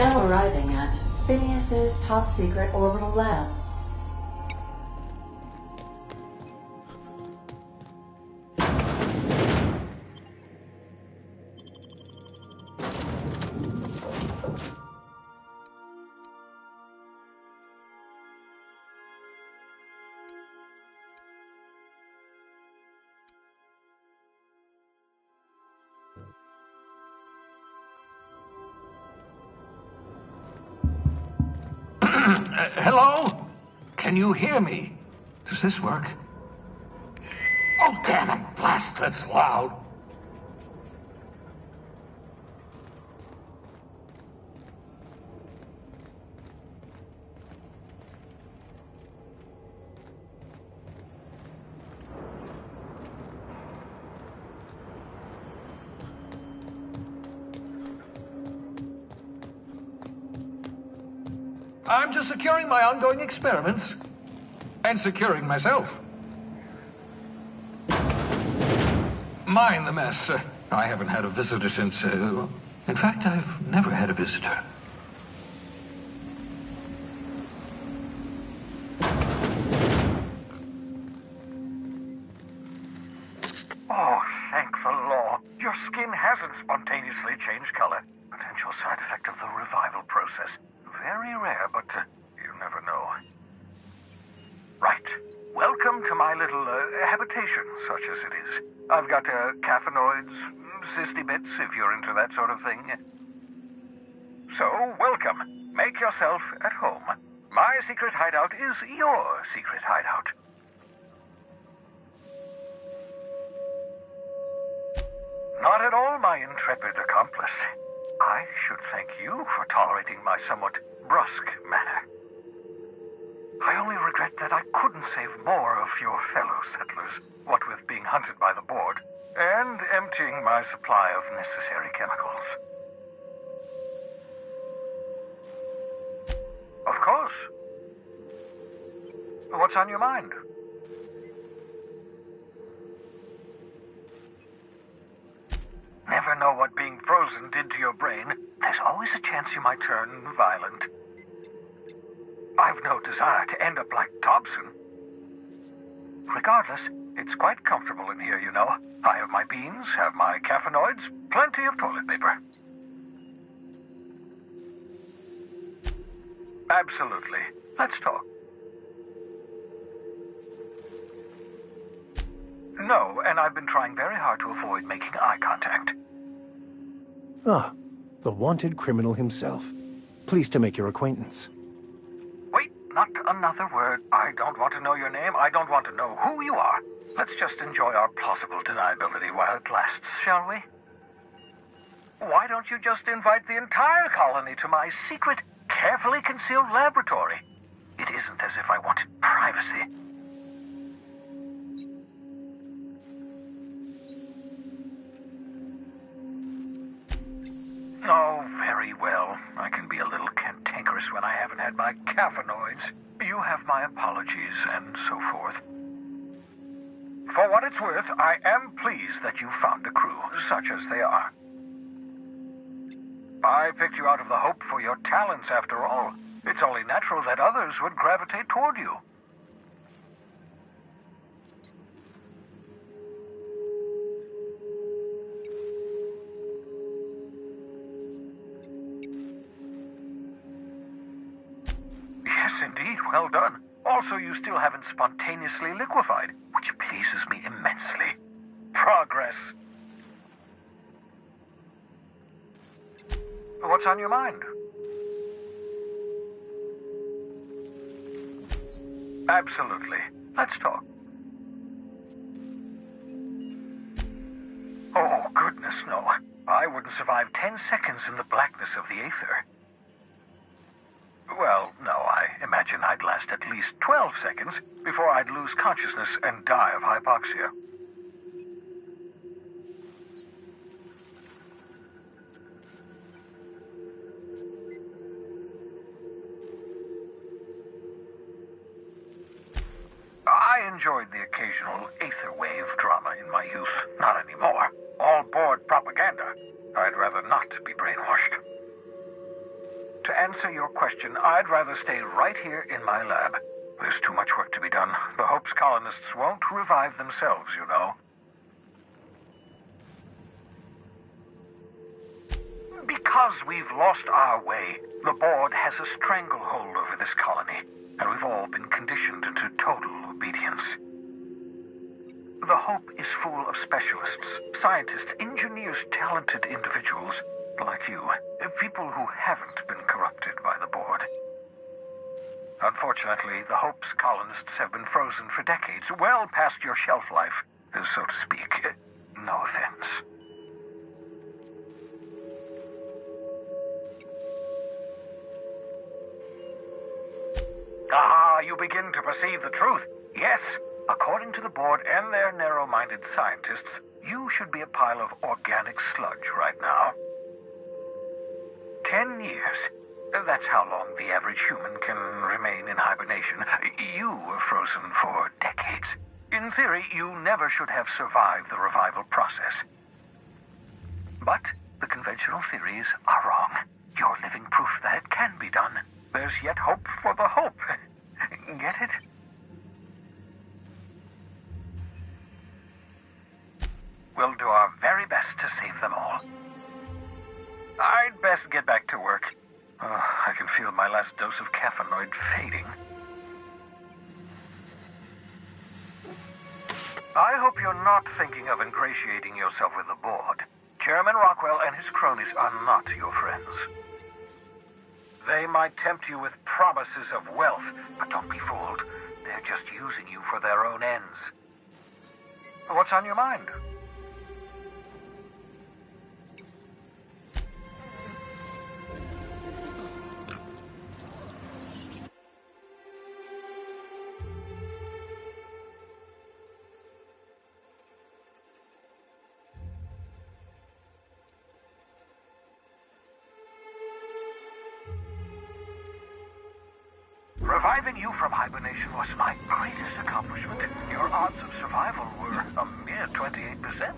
Now arriving at Phineas's top-secret orbital lab. Hello? Can you hear me? Does this work? Oh, damn it! Blast, that's loud. I'm just securing my ongoing experiments. And securing myself. Mind the mess. I haven't had a visitor since... in fact, I've never had a visitor. Oh, thank the law. Your skin hasn't spontaneously changed color. Potential side effect of the revival process. Very rare, but you never know. Right. Welcome to my little habitation, such as it is. I've got caffeinoids, cysty bits, if you're into that sort of thing. So, welcome. Make yourself at home. My secret hideout is your secret hideout. Not at all, my intrepid accomplice. I should thank you for tolerating my somewhat brusque manner. I only regret that I couldn't save more of your fellow settlers, what with being hunted by the board, and emptying my supply of necessary chemicals. Of course. What's on your mind? Never know what being frozen did to your brain. There's always a chance you might turn violent. I've no desire to end up like Dobson. Regardless, it's quite comfortable in here, you know. I have my beans, have my caffeinoids, plenty of toilet paper. Absolutely. Let's talk. No, and I've been trying very hard to avoid making eye contact. Ah, the wanted criminal himself. Pleased to make your acquaintance. Wait, not another word. I don't want to know your name. I don't want to know who you are. Let's just enjoy our plausible deniability while it lasts, shall we? Why don't you just invite the entire colony to my secret, carefully concealed laboratory? It isn't as if I wanted privacy. Oh, very well. I can be a little cantankerous when I haven't had my caffeinoids. You have my apologies, and so forth. For what it's worth, I am pleased that you found a crew, such as they are. I picked you out of the hope for your talents, after all. It's only natural that others would gravitate toward you. Yes, indeed. Well done. Also, you still haven't spontaneously liquefied, which pleases me immensely. Progress. What's on your mind? Absolutely. Let's talk. Oh, goodness, no. I wouldn't survive 10 seconds in the blackness of the aether. Well, no, I imagine I'd last at least 12 seconds before I'd lose consciousness and die of hypoxia. I enjoyed the occasional aether wave drama in my youth. Not anymore. All board propaganda. I'd rather not be brainwashed. To answer your question, I'd rather stay right here in my lab. There's too much work to be done. The Hope's colonists won't revive themselves, you know. Because we've lost our way, the board has a stranglehold over this colony, and we've all been conditioned into total obedience. The Hope is full of specialists, scientists, engineers, talented individuals like you, people who haven't been corrupted by the board. Unfortunately, the Hope's colonists have been frozen for decades, well past your shelf life, so to speak. No offense. Ah, you begin to perceive the truth. Yes, according to the board and their narrow-minded scientists, you should be a pile of organic sludge right now. 10 years. That's how long the average human can remain in hibernation. You were frozen for decades. In theory, you never should have survived the revival process. But the conventional theories are wrong. You're living proof that it can be done. There's yet hope for the Hope. Get it? We'll do our very best to save them all. I'd best get back to work. I can feel my last dose of caffeinoid fading. I hope you're not thinking of ingratiating yourself with the board. Chairman Rockwell and his cronies are not your friends. They might tempt you with promises of wealth, but don't be fooled. They're just using you for their own ends. What's on your mind? Reviving you from hibernation was my greatest accomplishment. Your odds of survival were a mere 28%.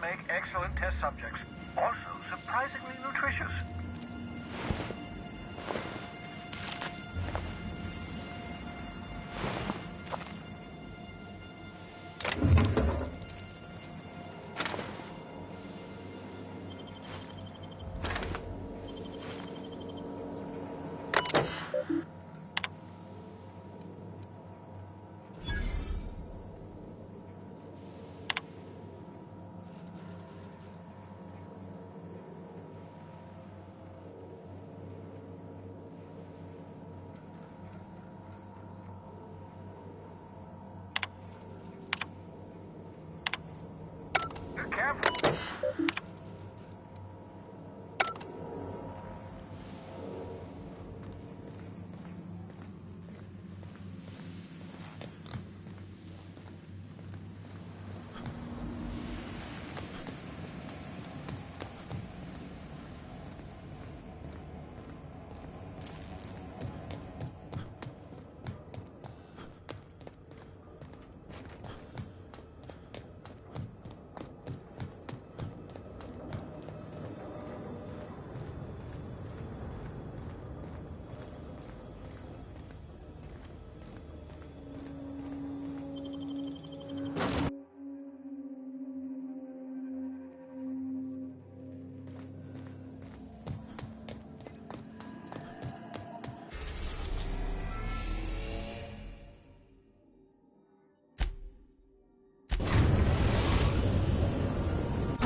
Make excellent test subjects. Also surprisingly nutritious. Careful.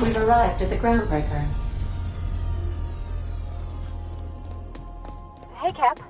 We've arrived at the Groundbreaker. Hey, Cap.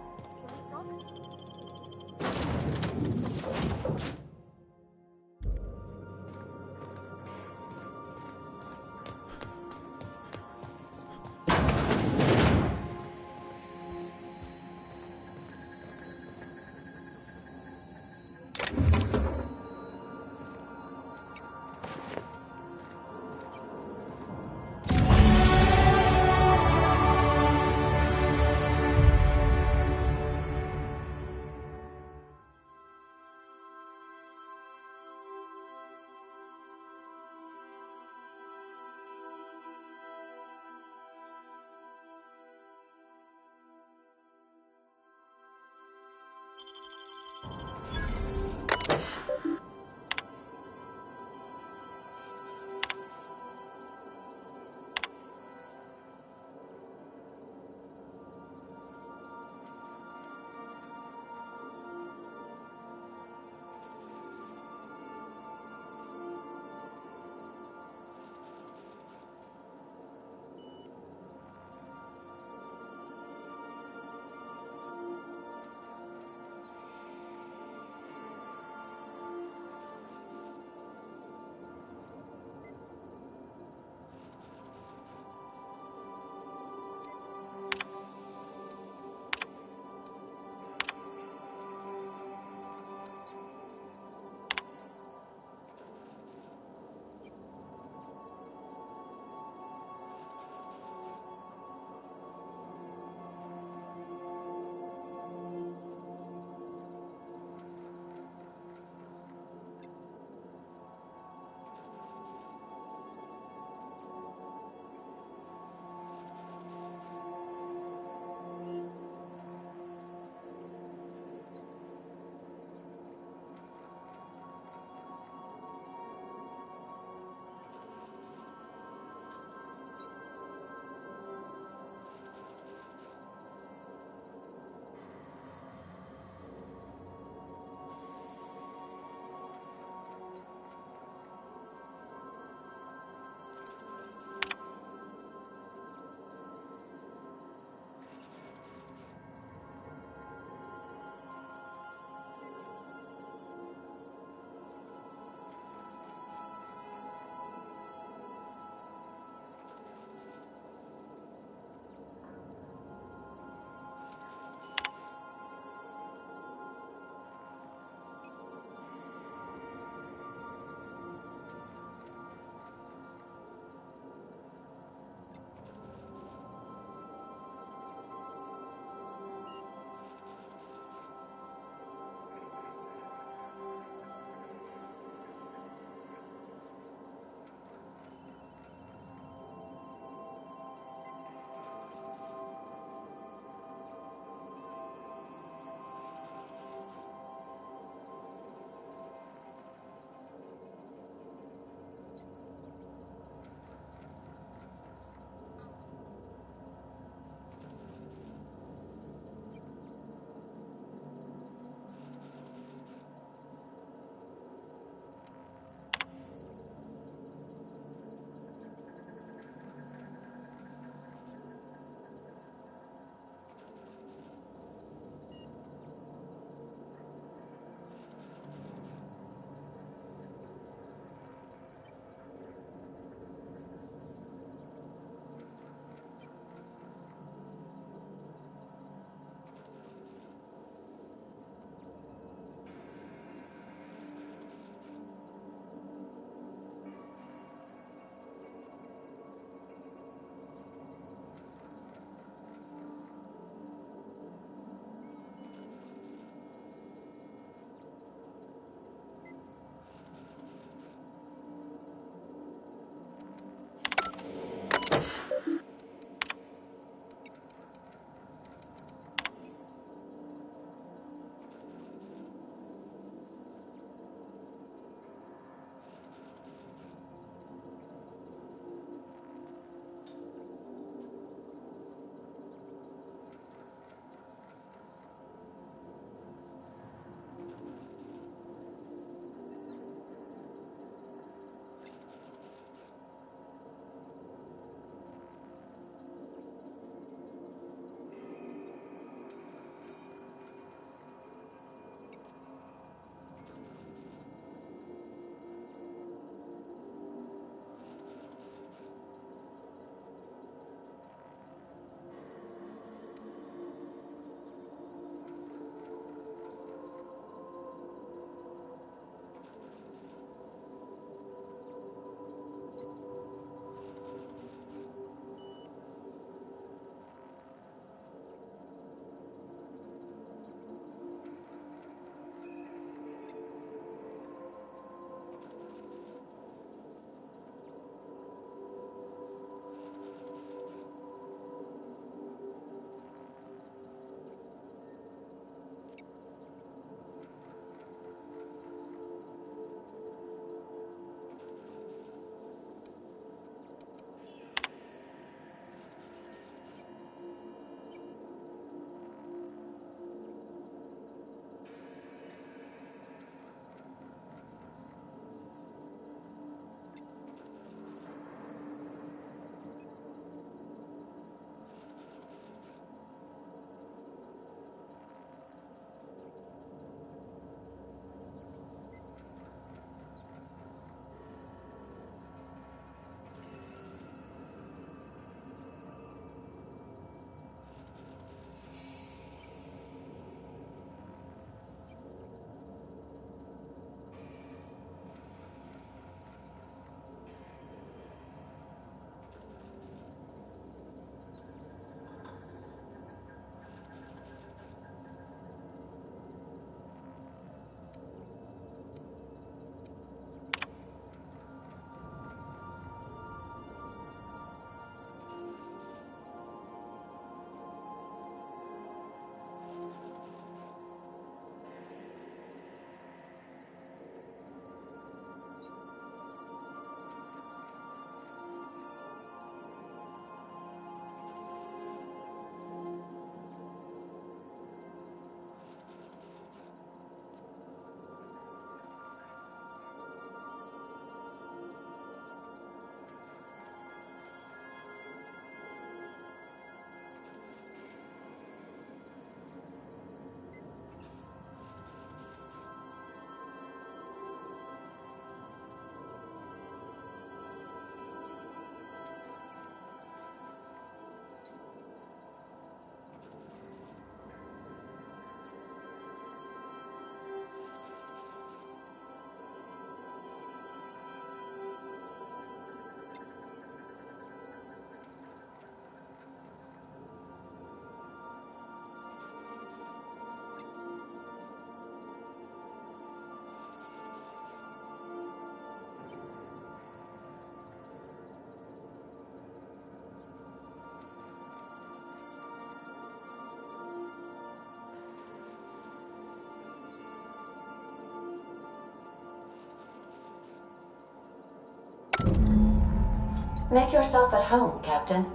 Make yourself at home, Captain.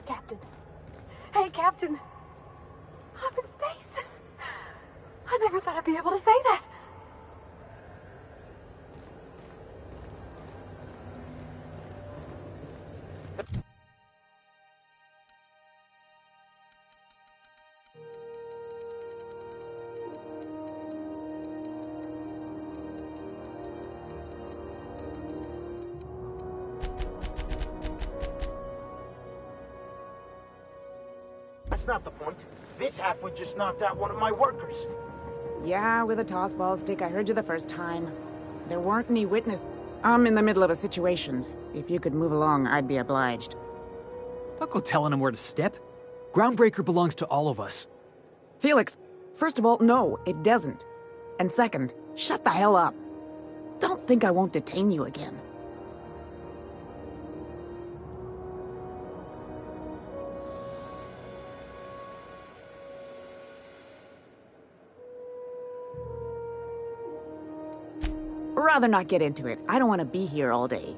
Captain. Hey, Captain. I'm in space. I never thought I'd be able to say that. That's not the point. This halfwit just knocked out one of my workers. Yeah, with a tossball stick. I heard you the first time. There weren't any witnesses. I'm in the middle of a situation. If you could move along, I'd be obliged. Don't go telling him where to step. Groundbreaker belongs to all of us. Felix, first of all, no, it doesn't. And second, shut the hell up. Don't think I won't detain you again. Rather not get into it. I don't want to be here all day.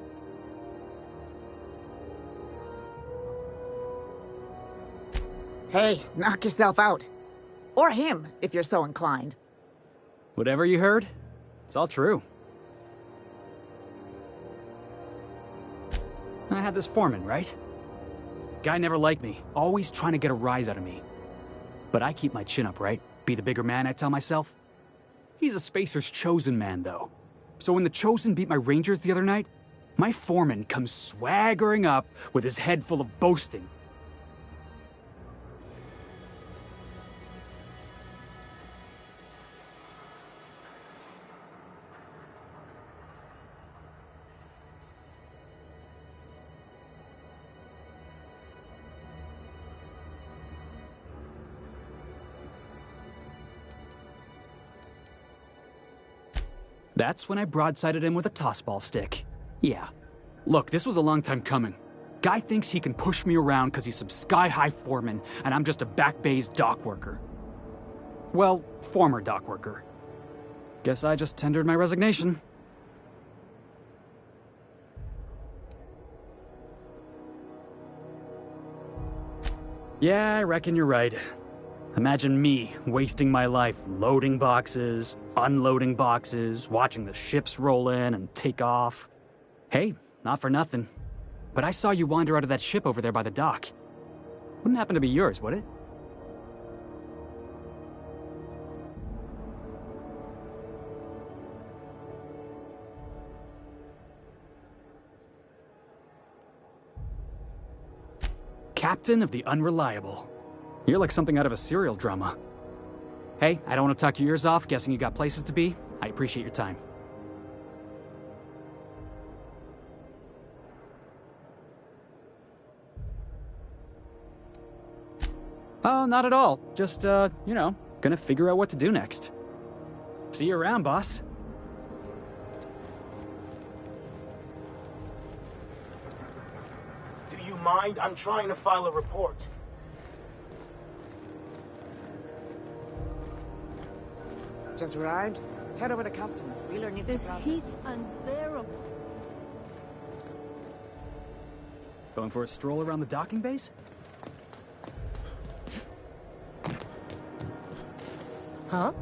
Hey, knock yourself out. Or him, if you're so inclined. Whatever you heard, it's all true. I had this foreman, right? Guy never liked me, always trying to get a rise out of me. But I keep my chin up, right? Be the bigger man, I tell myself. He's a Spacer's chosen man, though. So when the Chosen beat my Rangers the other night, my foreman comes swaggering up with his head full of boasting. That's when I broadsided him with a tossball stick. Yeah. Look, this was a long time coming. Guy thinks he can push me around because he's some sky-high foreman, and I'm just a back bay's dock worker. Well, former dock worker. Guess I just tendered my resignation. Yeah, I reckon you're right. Imagine me wasting my life loading boxes, unloading boxes, watching the ships roll in and take off. Hey, not for nothing, but I saw you wander out of that ship over there by the dock. Wouldn't happen to be yours, would it? Captain of the Unreliable. You're like something out of a serial drama. Hey, I don't want to talk your ears off, guessing you got places to be. I appreciate your time. Oh, not at all. Just, you know, gonna figure out what to do next. See you around, boss. Do you mind? I'm trying to file a report. Just arrived? Head over to customs. Wheeler needs This to process. heat's unbearable. Going for a stroll around the docking base? Huh?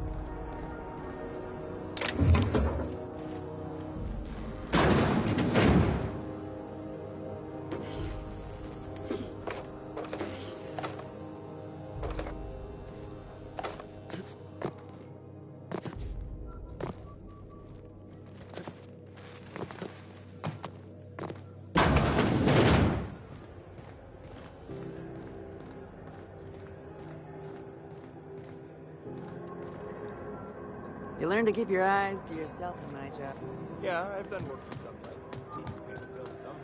You learn to keep your eyes to yourself in my job. Yeah, I've done work for somebody. Need to pay the bills somehow.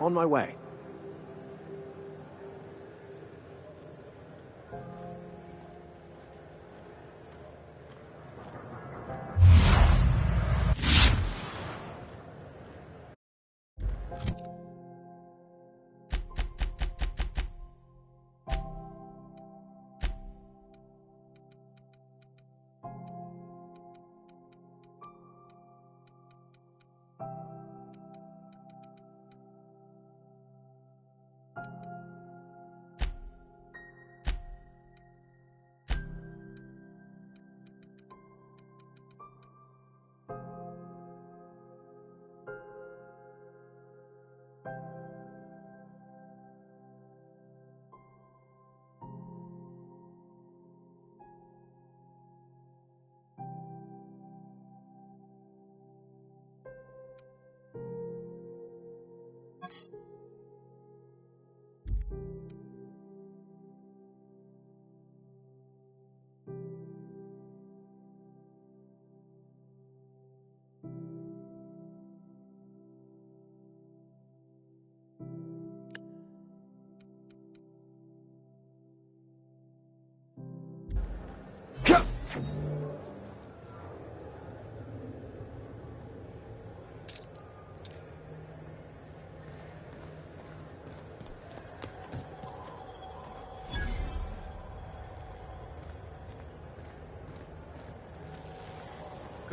On my way.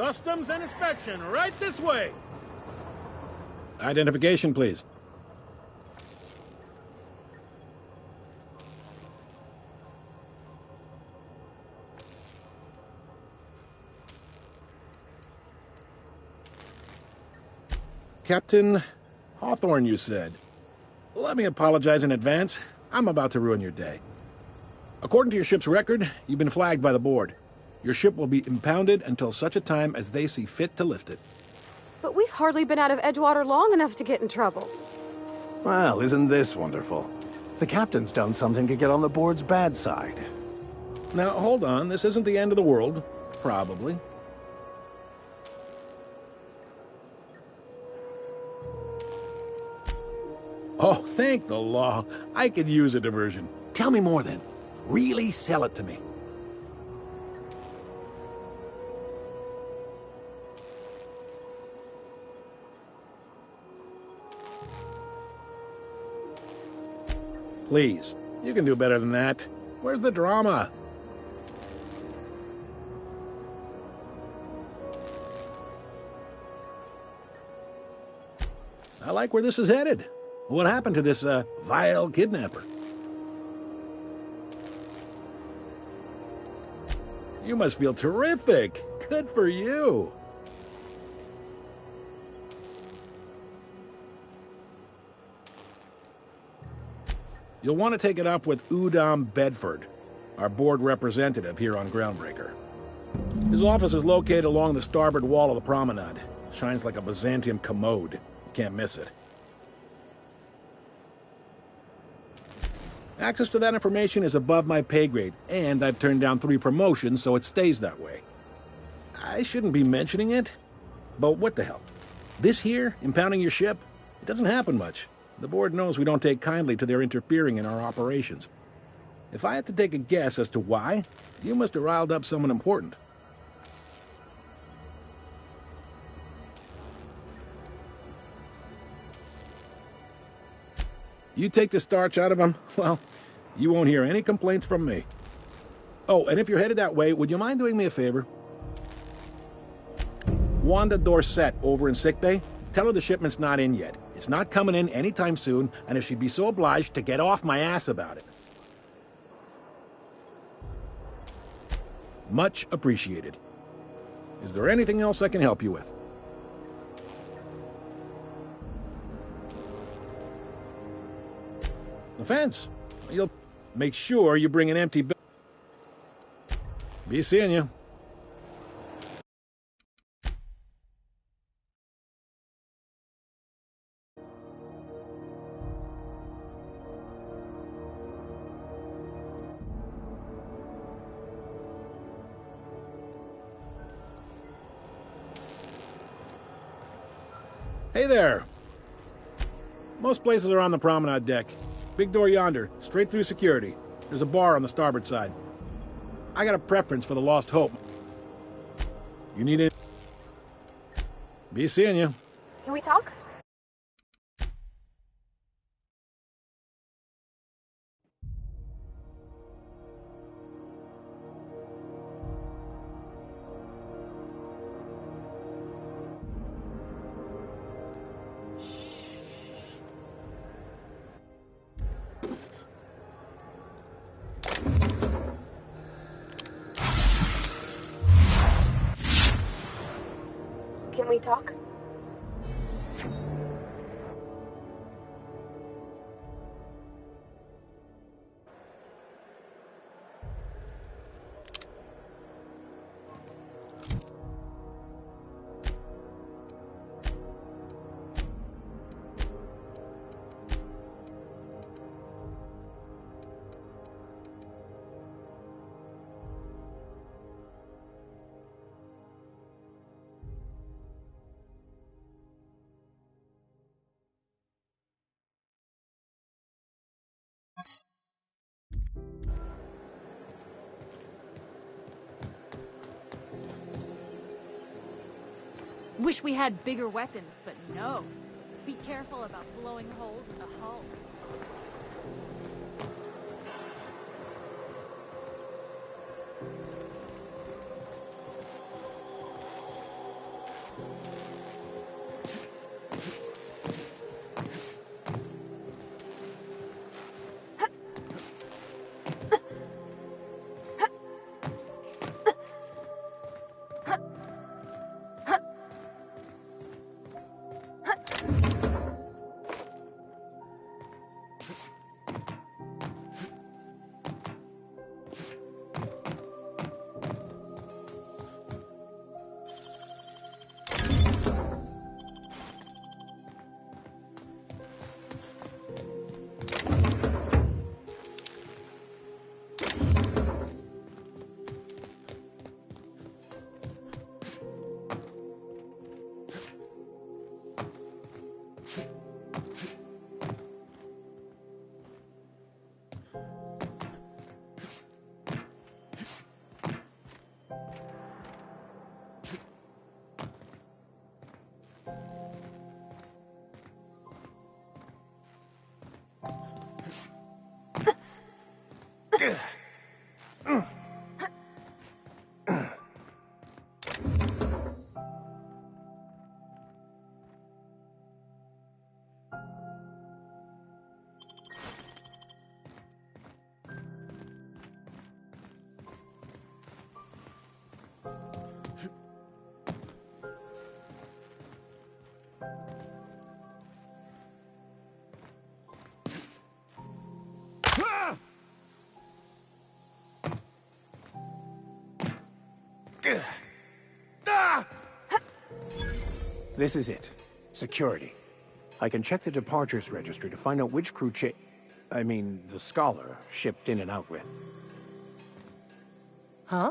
Customs and inspection, right this way. Identification, please. Captain Hawthorne, you said. Let me apologize in advance. I'm about to ruin your day. According to your ship's record, you've been flagged by the board. Your ship will be impounded until such a time as they see fit to lift it. But we've hardly been out of Edgewater long enough to get in trouble. Well, isn't this wonderful? The captain's done something to get on the board's bad side. Now, hold on. This isn't the end of the world. Probably. Oh, thank the law. I could use a diversion. Tell me more then. Really sell it to me. Please, you can do better than that. Where's the drama? I like where this is headed. What happened to this, vile kidnapper? You must feel terrific. Good for you. You'll want to take it up with Udom Bedford, our board representative here on Groundbreaker. His office is located along the starboard wall of the promenade. Shines like a Byzantium commode. You can't miss it. Access to that information is above my pay grade, and I've turned down 3 promotions, so it stays that way. I shouldn't be mentioning it, but what the hell? This here, impounding your ship, it doesn't happen much. The board knows we don't take kindly to their interfering in our operations. If I had to take a guess as to why, you must have riled up someone important. You take the starch out of them, well, you won't hear any complaints from me. Oh, and if you're headed that way, would you mind doing me a favor? Wanda Dorset over in sickbay, tell her the shipment's not in yet. It's not coming in anytime soon, and if she'd be so obliged to get off my ass about it. Much appreciated. Is there anything else I can help you with? The fence. You'll make sure you bring an empty bill. Be seeing you. Hey there. Most places are on the promenade deck. Big door yonder, straight through security. There's a bar on the starboard side. I got a preference for the Lost Hope. You need it? Be seeing you. Can we talk? Can we talk? Wish we had bigger weapons, but no. Be careful about blowing holes in the hull. This is it. Security. I can check the departures registry to find out which crew the Scholar shipped in and out with. Huh?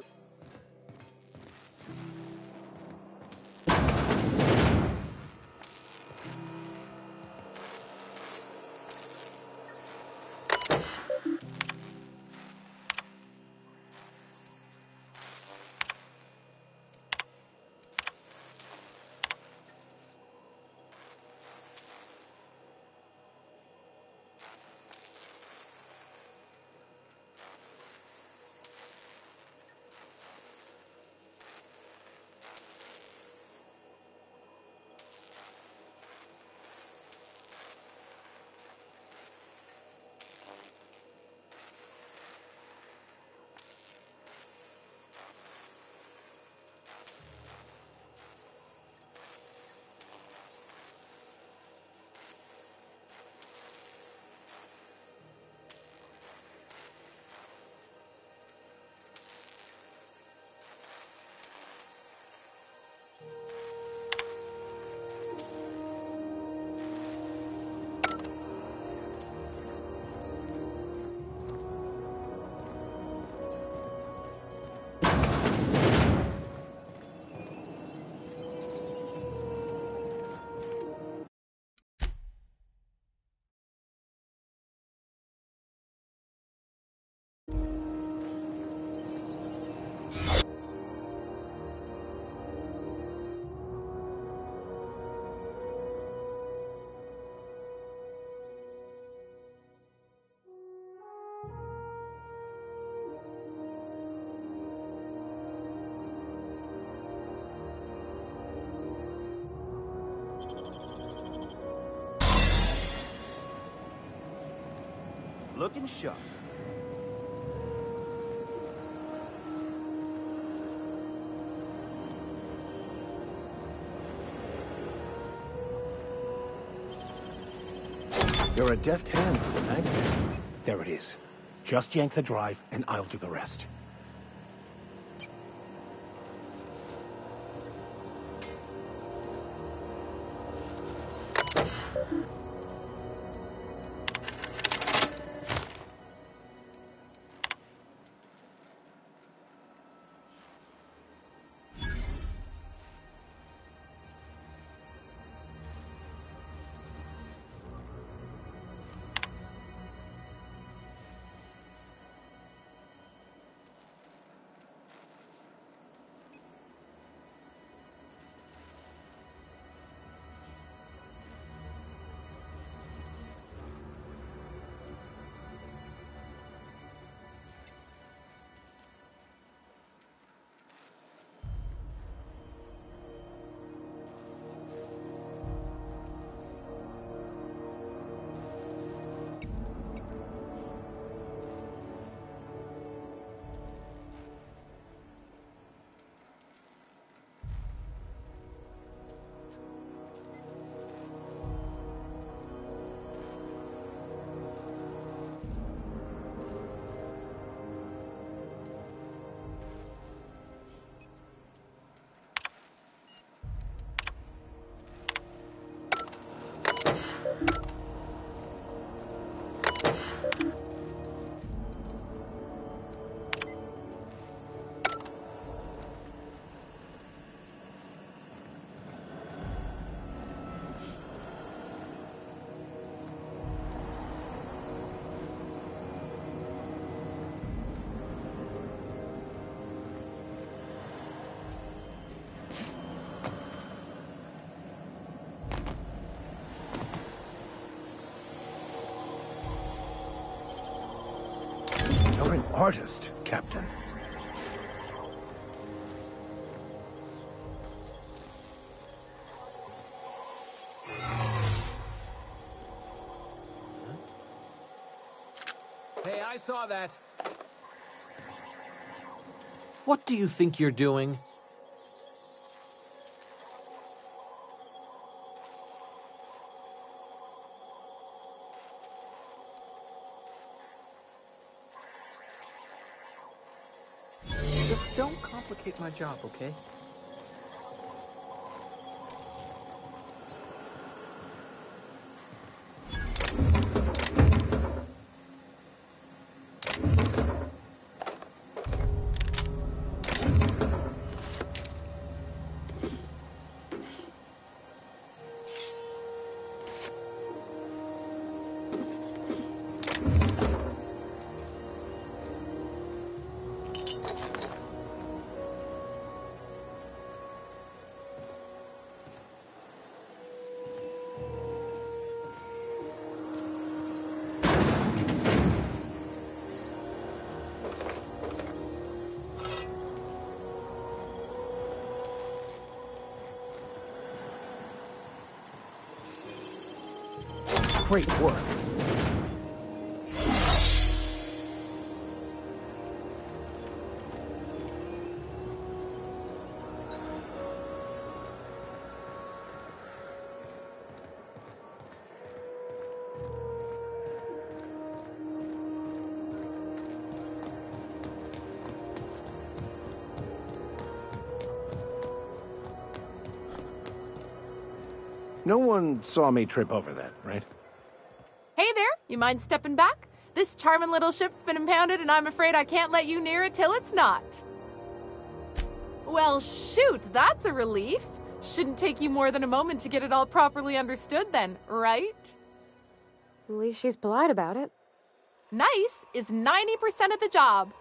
Looking sharp. You're a deft hand with the magnet. There it is. Just yank the drive, and I'll do the rest. artist, Captain. Hey, I saw that. What do you think you're doing? Just don't complicate my job, okay? Great work. No one saw me trip over that, right? Hey there, you mind stepping back? This charming little ship's been impounded and I'm afraid I can't let you near it till it's not. Well, shoot, that's a relief. Shouldn't take you more than a moment to get it all properly understood then, right? At least she's polite about it. Nice is 90% of the job.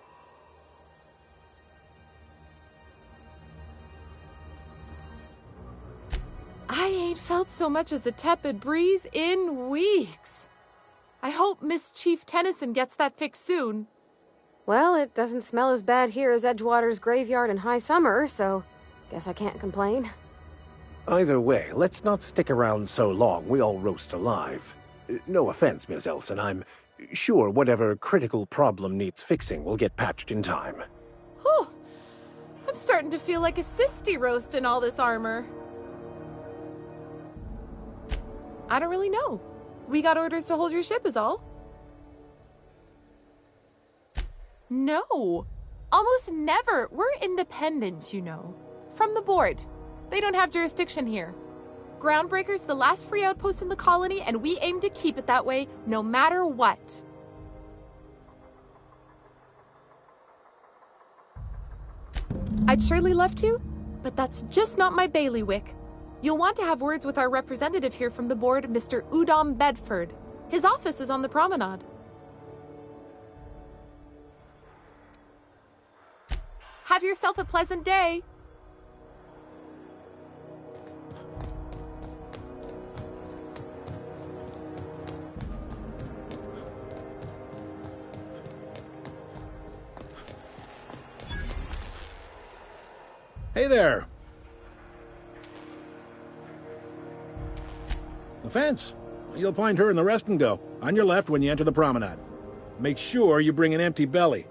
I ain't felt so much as a tepid breeze in weeks. I hope Miss Chief Tennyson gets that fixed soon. Well, it doesn't smell as bad here as Edgewater's graveyard in high summer, so guess I can't complain. Either way, let's not stick around so long we all roast alive. No offense, Miss Elson, I'm sure whatever critical problem needs fixing will get patched in time. Whew. I'm starting to feel like a sisty roast in all this armor. I don't really know. We got orders to hold your ship is all. No. Almost never. We're independent, you know. From the board. They don't have jurisdiction here. Groundbreaker's the last free outpost in the colony, and we aim to keep it that way, no matter what. I'd surely love to, but that's just not my bailiwick. You'll want to have words with our representative here from the board, Mr. Udom Bedford. His office is on the promenade. Have yourself a pleasant day. Hey there. The fence. You'll find her in the rest and go, on your left when you enter the promenade. Make sure you bring an empty belly.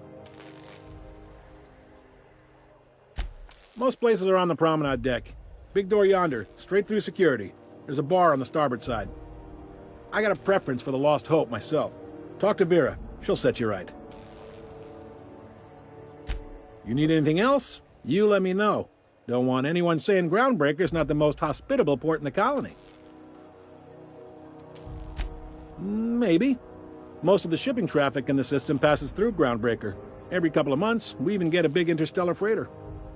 Most places are on the promenade deck. Big door yonder, straight through security. There's a bar on the starboard side. I got a preference for the Lost Hope myself. Talk to Vera. She'll set you right. You need anything else? You let me know. Don't want anyone saying Groundbreaker's not the most hospitable port in the colony. Maybe. Most of the shipping traffic in the system passes through Groundbreaker. Every couple of months, we even get a big interstellar freighter.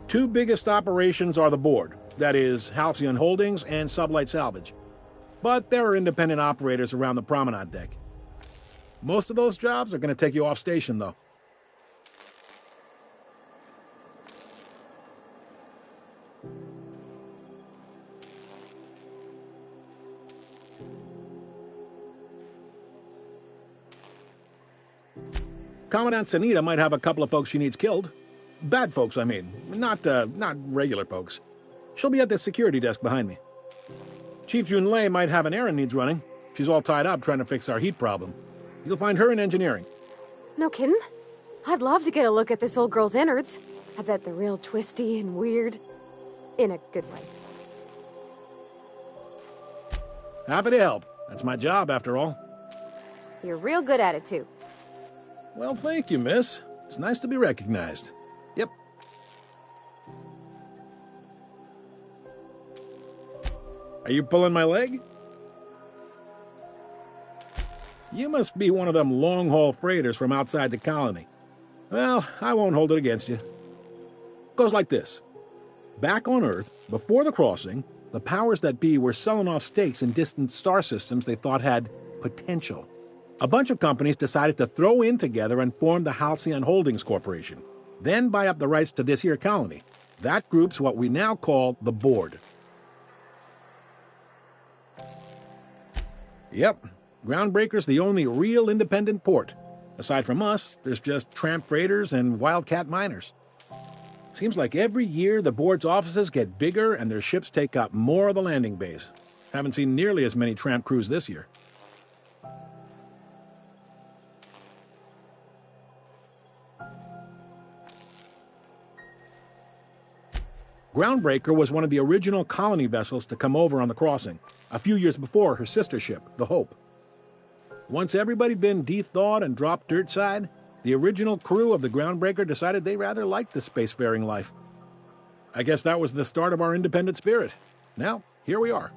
Two biggest operations are the board, that is, Halcyon Holdings and Sublight Salvage. But there are independent operators around the promenade deck. Most of those jobs are going to take you off station, though. Commandant Sanita might have a couple of folks she needs killed. Bad folks, I mean. Not regular folks. She'll be at the security desk behind me. Chief Junlei might have an errand needs running. She's all tied up trying to fix our heat problem. You'll find her in engineering. No kidding? I'd love to get a look at this old girl's innards. I bet they're real twisty and weird. In a good way. Happy to help. That's my job, after all. You're real good at it, too. Well, thank you, miss. It's nice to be recognized. Yep. Are you pulling my leg? You must be one of them long-haul freighters from outside the colony. Well, I won't hold it against you. Goes like this. Back on Earth, before the crossing, the powers that be were selling off stakes in distant star systems they thought had potential. A bunch of companies decided to throw in together and form the Halcyon Holdings Corporation, then buy up the rights to this here colony. That group's what we now call the Board. Yep, Groundbreaker's the only real independent port. Aside from us, there's just tramp freighters and wildcat miners. Seems like every year the Board's offices get bigger and their ships take up more of the landing base. Haven't seen nearly as many tramp crews this year. Groundbreaker was one of the original colony vessels to come over on the crossing, a few years before her sister ship, the Hope. Once everybody'd been de-thawed and dropped dirtside, the original crew of the Groundbreaker decided they rather liked the spacefaring life. I guess that was the start of our independent spirit. Now, here we are.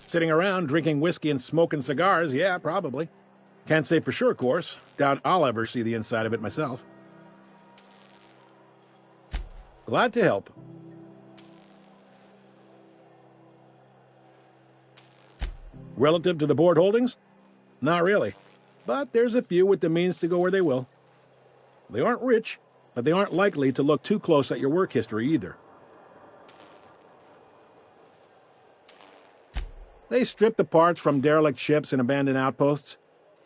Sitting around drinking whiskey and smoking cigars, yeah, probably. Can't say for sure, of course. Doubt I'll ever see the inside of it myself. Glad to help. Relative to the Board holdings? Not really. But there's a few with the means to go where they will. They aren't rich, but they aren't likely to look too close at your work history either. They strip the parts from derelict ships and abandoned outposts.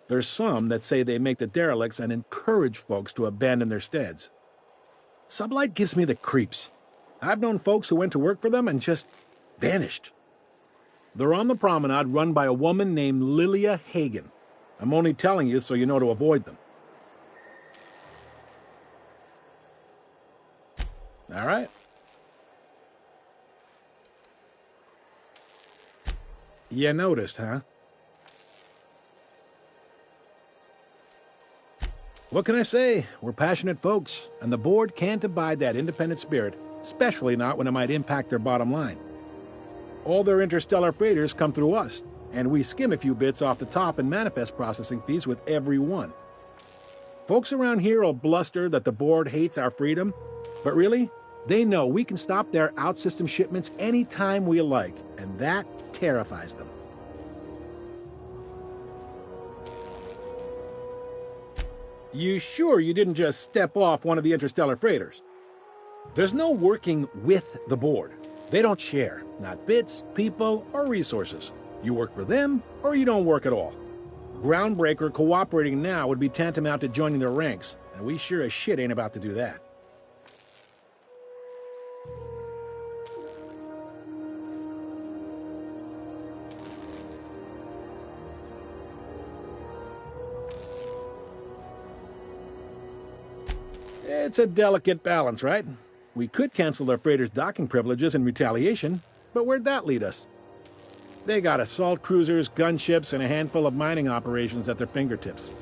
There's some that say they make the derelicts and encourage folks to abandon their steads. Sublight gives me the creeps. I've known folks who went to work for them and just vanished. They're on the promenade run by a woman named Lilia Hagen. I'm only telling you so you know to avoid them. All right. You noticed, huh? What can I say? We're passionate folks, and the Board can't abide that independent spirit, especially not when it might impact their bottom line. All their interstellar freighters come through us, and we skim a few bits off the top in manifest processing fees with every one. Folks around here will bluster that the Board hates our freedom, but really, they know we can stop their out-system shipments anytime we like, and that terrifies them. You sure you didn't just step off one of the interstellar freighters? There's no working with the Board. They don't share, not bits, people, or resources. You work for them, or you don't work at all. Groundbreaker cooperating now would be tantamount to joining their ranks, and we sure as shit ain't about to do that. It's a delicate balance, right? We could cancel their freighters' docking privileges in retaliation, but where'd that lead us? They got assault cruisers, gunships, and a handful of mining operations at their fingertips.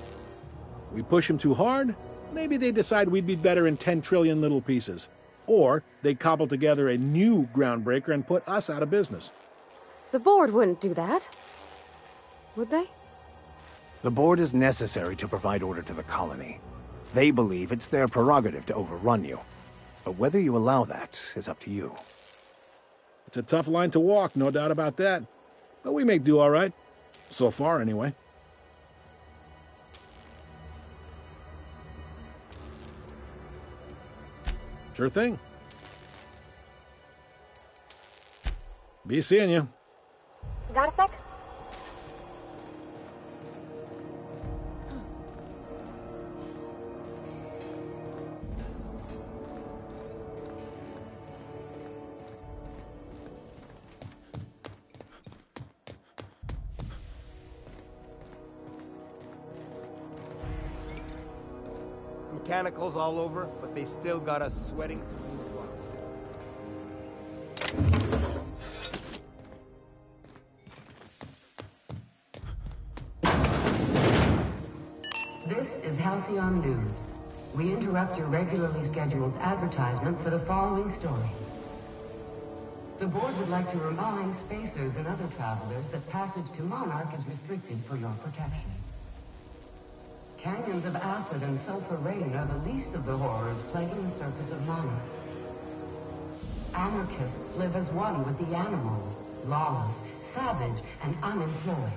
We push them too hard, maybe they decide we'd be better in 10 trillion little pieces. Or they cobble together a new Groundbreaker and put us out of business. The Board wouldn't do that. Would they? The Board is necessary to provide order to the colony. They believe it's their prerogative to overrun you. But whether you allow that is up to you. It's a tough line to walk, no doubt about that. But we make do all right. So far, anyway. Sure thing. Be seeing you. Got a sec? Mechanicals all over, but they still got us sweating. This is Halcyon News. We interrupt your regularly scheduled advertisement for the following story. The board would like to remind spacers and other travelers that passage to Monarch is restricted for your protection. Canyons of acid and sulfur rain are the least of the horrors plaguing the surface of Monarch. Anarchists live as one with the animals, lawless, savage, and unemployed.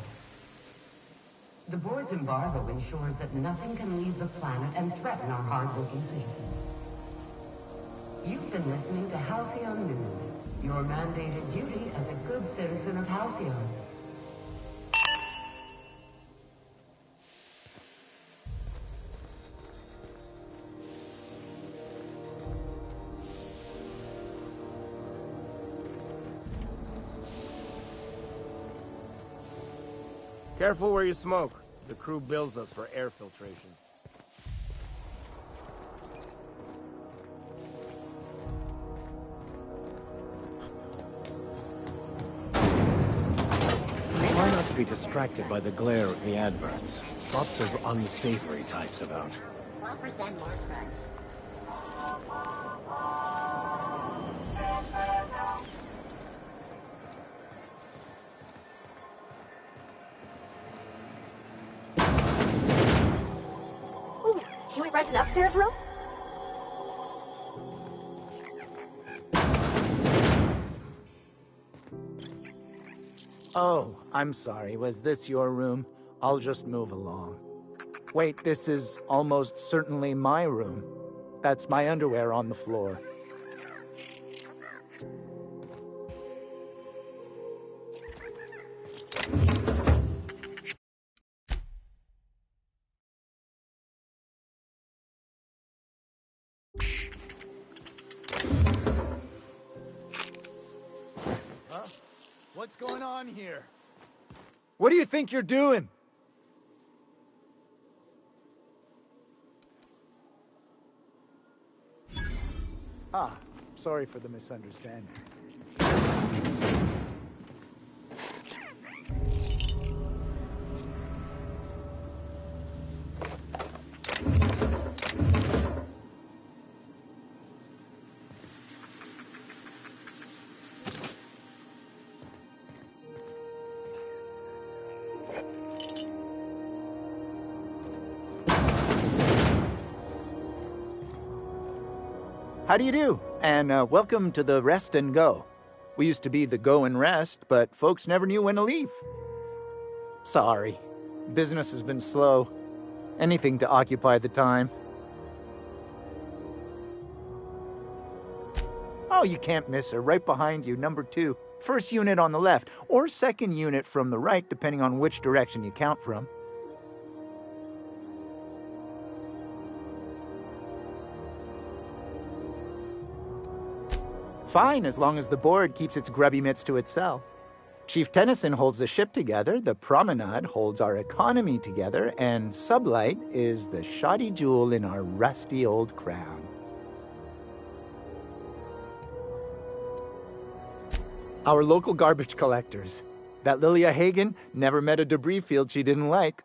The board's embargo ensures that nothing can leave the planet and threaten our hard-working citizens. You've been listening to Halcyon News, your mandated duty as a good citizen of Halcyon. Careful where you smoke. The crew bills us for air filtration. Try not to be distracted by the glare of the adverts. Lots of unsavory types about. 12% more crunch. Can we rent an upstairs room? Oh, I'm sorry. Was this your room? I'll just move along. Wait, this is almost certainly my room. That's my underwear on the floor. Huh? What's going on here? What do you think you're doing? Ah, sorry for the misunderstanding. How do you do? And welcome to the Rest and Go. We used to be the Go and Rest, but folks never knew when to leave. Sorry. Business has been slow. Anything to occupy the time. Oh, you can't miss her. Right behind you, number 2. First unit on the left, or second unit from the right, depending on which direction you count from. Fine, as long as the board keeps its grubby mitts to itself. Chief Tennyson holds the ship together, the Promenade holds our economy together, and Sublight is the shoddy jewel in our rusty old crown. Our local garbage collectors. That Lilia Hagen never met a debris field she didn't like.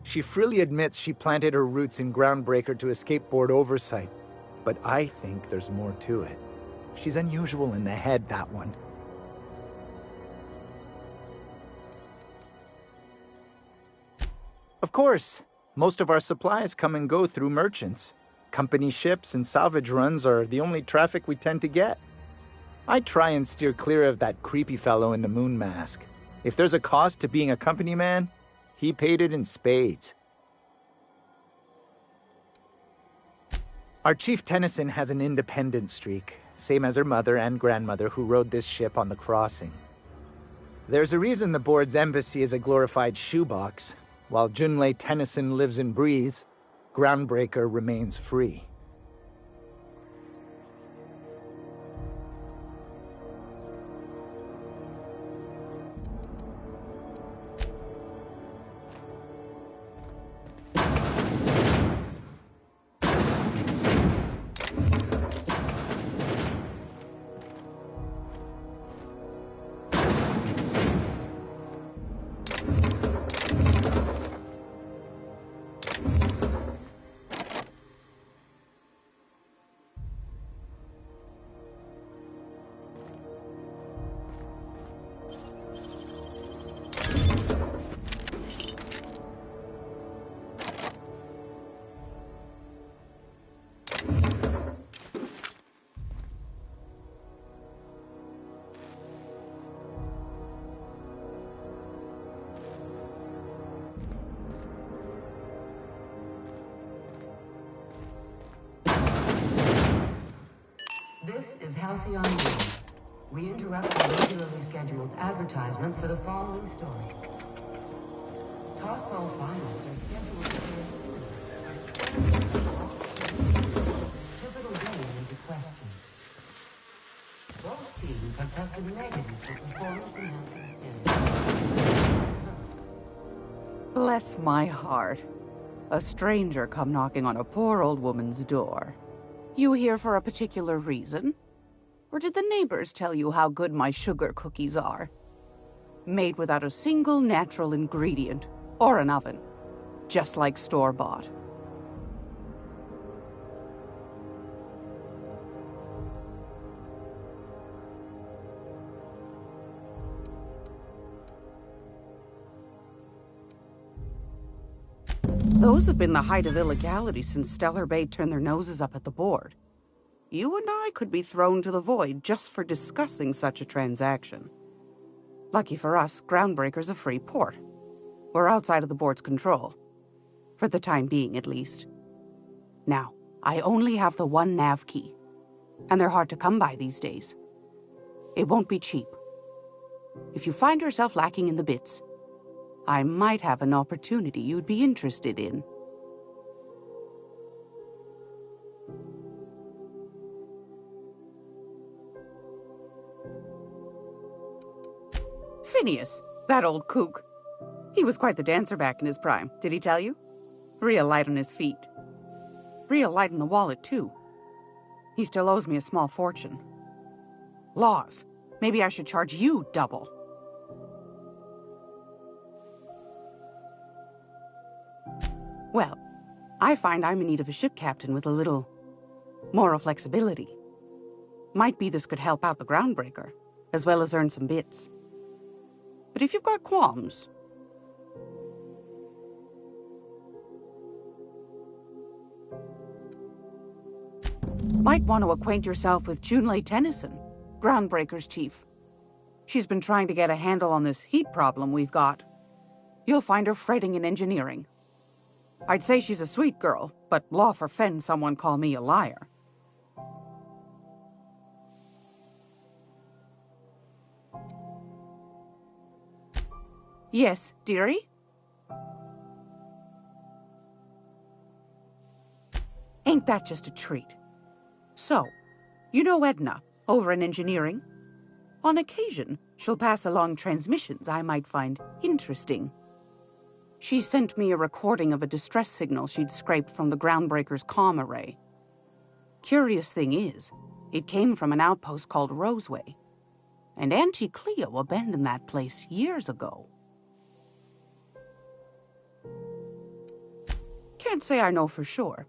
She freely admits she planted her roots in Groundbreaker to escape board oversight, but I think there's more to it. She's unusual in the head, that one. Of course, most of our supplies come and go through merchants. Company ships and salvage runs are the only traffic we tend to get. I try and steer clear of that creepy fellow in the moon mask. If there's a cost to being a company man, he paid it in spades. Our Chief Tennyson has an independent streak. Same as her mother and grandmother who rode this ship on the crossing. There's a reason the board's embassy is a glorified shoebox. While Junlei Tennyson lives and breathes, Groundbreaker remains free. This is Halcyon News. We interrupt the regularly scheduled advertisement for the following story. Tossball finals are scheduled to air soon. Pivotal game is a question. Both teams have tested negative for performance-enhancing stimulants. Bless my heart. A stranger come knocking on a poor old woman's door. You here for a particular reason? Or did the neighbors tell you how good my sugar cookies are? Made without a single natural ingredient, or an oven. Just like store-bought. Those have been the height of illegality since Stellar Bay turned their noses up at the board. You and I could be thrown to the void just for discussing such a transaction. Lucky for us, Groundbreaker's a free port. We're outside of the board's control. For the time being, at least. Now, I only have the one nav key. And they're hard to come by these days. It won't be cheap. If you find yourself lacking in the bits, I might have an opportunity you'd be interested in. Phineas, that old kook. He was quite the dancer back in his prime, did he tell you? Real light on his feet. Real light on the wallet, too. He still owes me a small fortune. Laws. Maybe I should charge you double. Well, I find I'm in need of a ship captain with a little moral flexibility. Might be this could help out the Groundbreaker, as well as earn some bits. But if you've got qualms... Might want to acquaint yourself with Junlei Tennyson, Groundbreaker's chief. She's been trying to get a handle on this heat problem we've got. You'll find her fretting in engineering. I'd say she's a sweet girl, but law forfend someone call me a liar. Yes, dearie? Ain't that just a treat? So, you know Edna, over in engineering? On occasion, she'll pass along transmissions I might find interesting. She sent me a recording of a distress signal she'd scraped from the Groundbreaker's comm array. Curious thing is, it came from an outpost called Roseway, and Auntie Cleo abandoned that place years ago. Can't say I know for sure.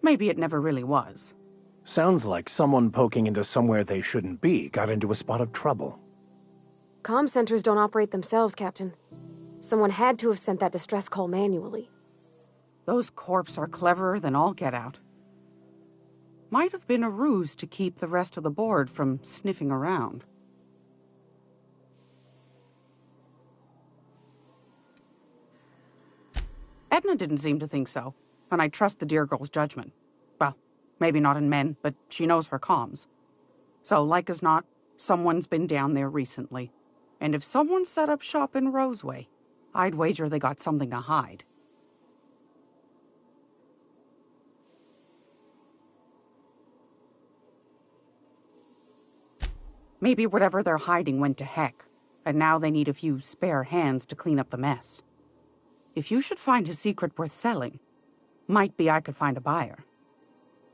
Maybe it never really was. Sounds like someone poking into somewhere they shouldn't be got into a spot of trouble. Comm centers don't operate themselves, Captain. Someone had to have sent that distress call manually. Those corps are cleverer than all get out. Might have been a ruse to keep the rest of the board from sniffing around. Edna didn't seem to think so, and I trust the dear girl's judgment. Well, maybe not in men, but she knows her comms. So, like as not, someone's been down there recently. And if someone set up shop in Roseway, I'd wager they got something to hide. Maybe whatever they're hiding went to heck, and now they need a few spare hands to clean up the mess. If you should find a secret worth selling, might be I could find a buyer.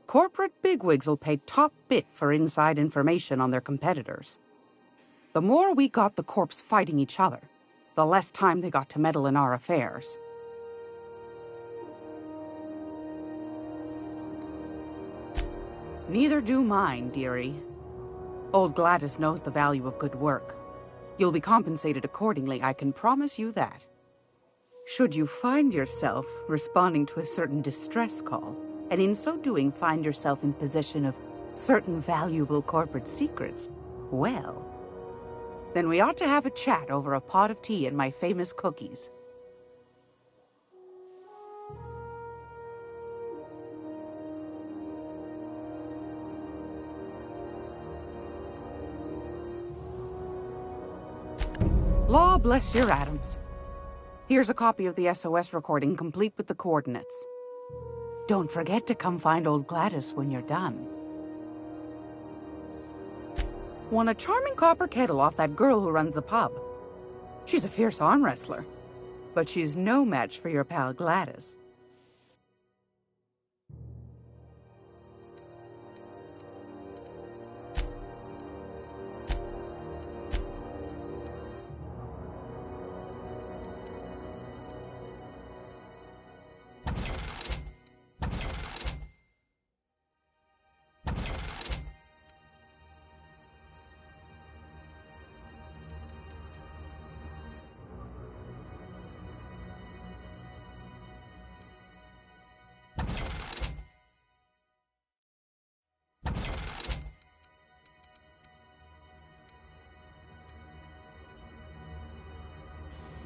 Corporate bigwigs will pay top bit for inside information on their competitors. The more we got the corps fighting each other, the less time they got to meddle in our affairs. Neither do mine, dearie. Old Gladys knows the value of good work. You'll be compensated accordingly, I can promise you that. Should you find yourself responding to a certain distress call, and in so doing find yourself in possession of certain valuable corporate secrets, well, then we ought to have a chat over a pot of tea and my famous cookies. Law bless your atoms. Here's a copy of the SOS recording, complete with the coordinates. Don't forget to come find old Gladys when you're done. Won a charming copper kettle off that girl who runs the pub. She's a fierce arm wrestler, but she's no match for your pal Gladys.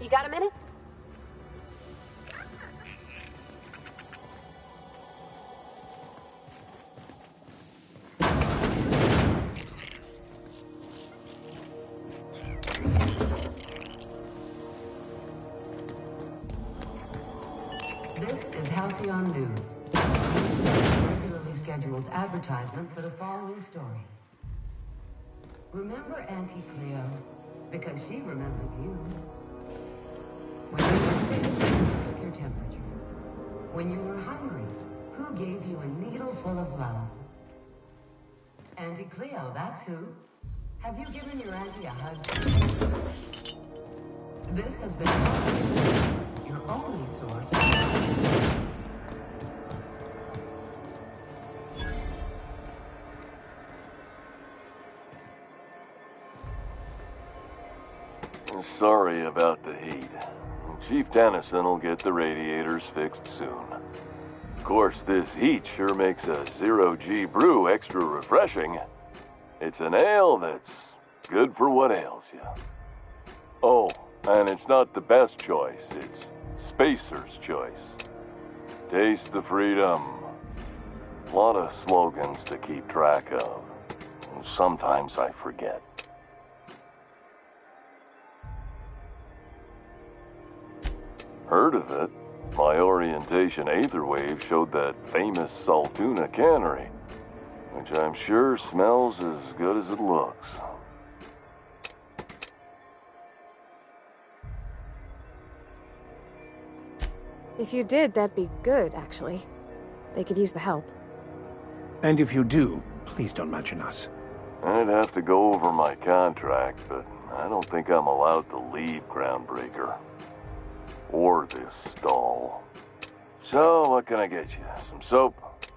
You got a minute? This is Halcyon News. Regularly scheduled advertisement for the following story. Remember Auntie Cleo? Because she remembers you. When you were sick, who took your temperature? When you were hungry, who gave you a needle full of love? Auntie Cleo, that's who. Have you given your auntie a hug? This has been your only source of... Sorry about the heat. Chief Tennyson will get the radiators fixed soon. Of course, this heat sure makes a zero-G brew extra refreshing. It's an ale that's good for what ails you. Oh, and it's not the best choice, it's Spacer's choice. Taste the freedom. A lot of slogans to keep track of. Sometimes I forget. Heard of it? My orientation Aetherwave showed that famous Saltuna cannery, which I'm sure smells as good as it looks. If you did, that'd be good, actually. They could use the help. And if you do, please don't mention us. I'd have to go over my contract, but I don't think I'm allowed to leave Groundbreaker. Or this stall. So, what can I get you? Some soap?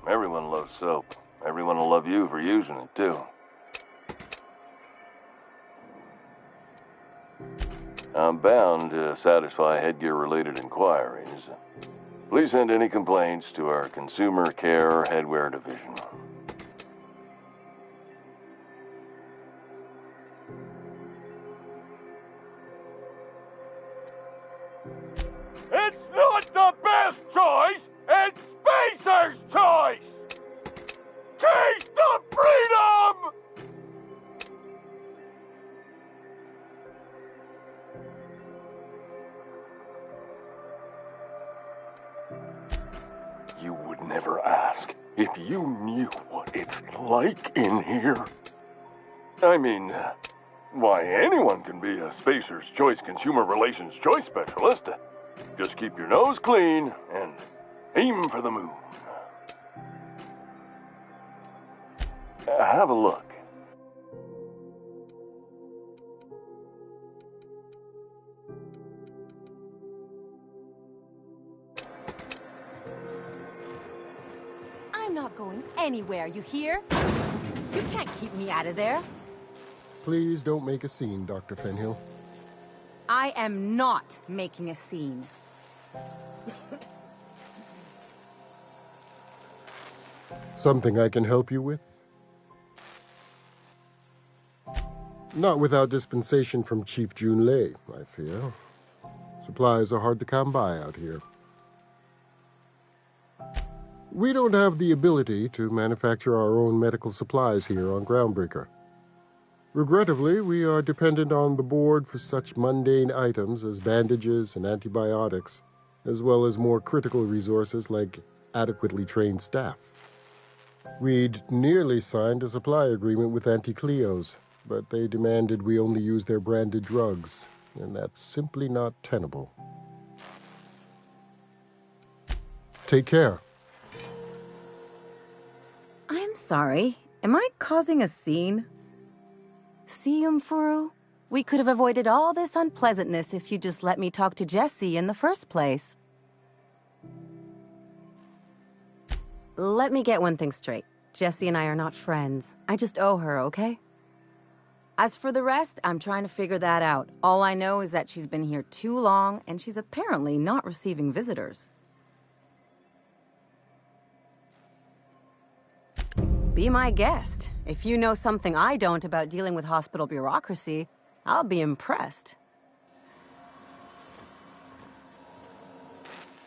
Everyone loves soap. Everyone will love you for using it, too. I'm bound to satisfy headgear-related inquiries. Please send any complaints to our Consumer Care Headwear Division. It's not the best choice, it's Spacer's choice! Taste the freedom! If you knew what it's like in here. I mean, why, anyone can be a Spacer's Choice Consumer Relations Choice Specialist. Just keep your nose clean and aim for the moon. Have a look. I'm not going anywhere, you hear? You can't keep me out of there. Please don't make a scene, Dr. Fenhill. I am not making a scene. Something I can help you with? Not without dispensation from Chief Junlei, I fear. Supplies are hard to come by out here. We don't have the ability to manufacture our own medical supplies here on Groundbreaker. Regrettably, we are dependent on the board for such mundane items as bandages and antibiotics, as well as more critical resources like adequately trained staff. We'd nearly signed a supply agreement with Anti-Cleos, but they demanded we only use their branded drugs, and that's simply not tenable. Take care. I'm sorry. Am I causing a scene? See, Umfuru? We could have avoided all this unpleasantness if you just let me talk to Jessie in the first place. Let me get one thing straight. Jessie and I are not friends. I just owe her, okay? As for the rest, I'm trying to figure that out. All I know is that she's been here too long, and she's apparently not receiving visitors. Be my guest. If you know something I don't about dealing with hospital bureaucracy, I'll be impressed.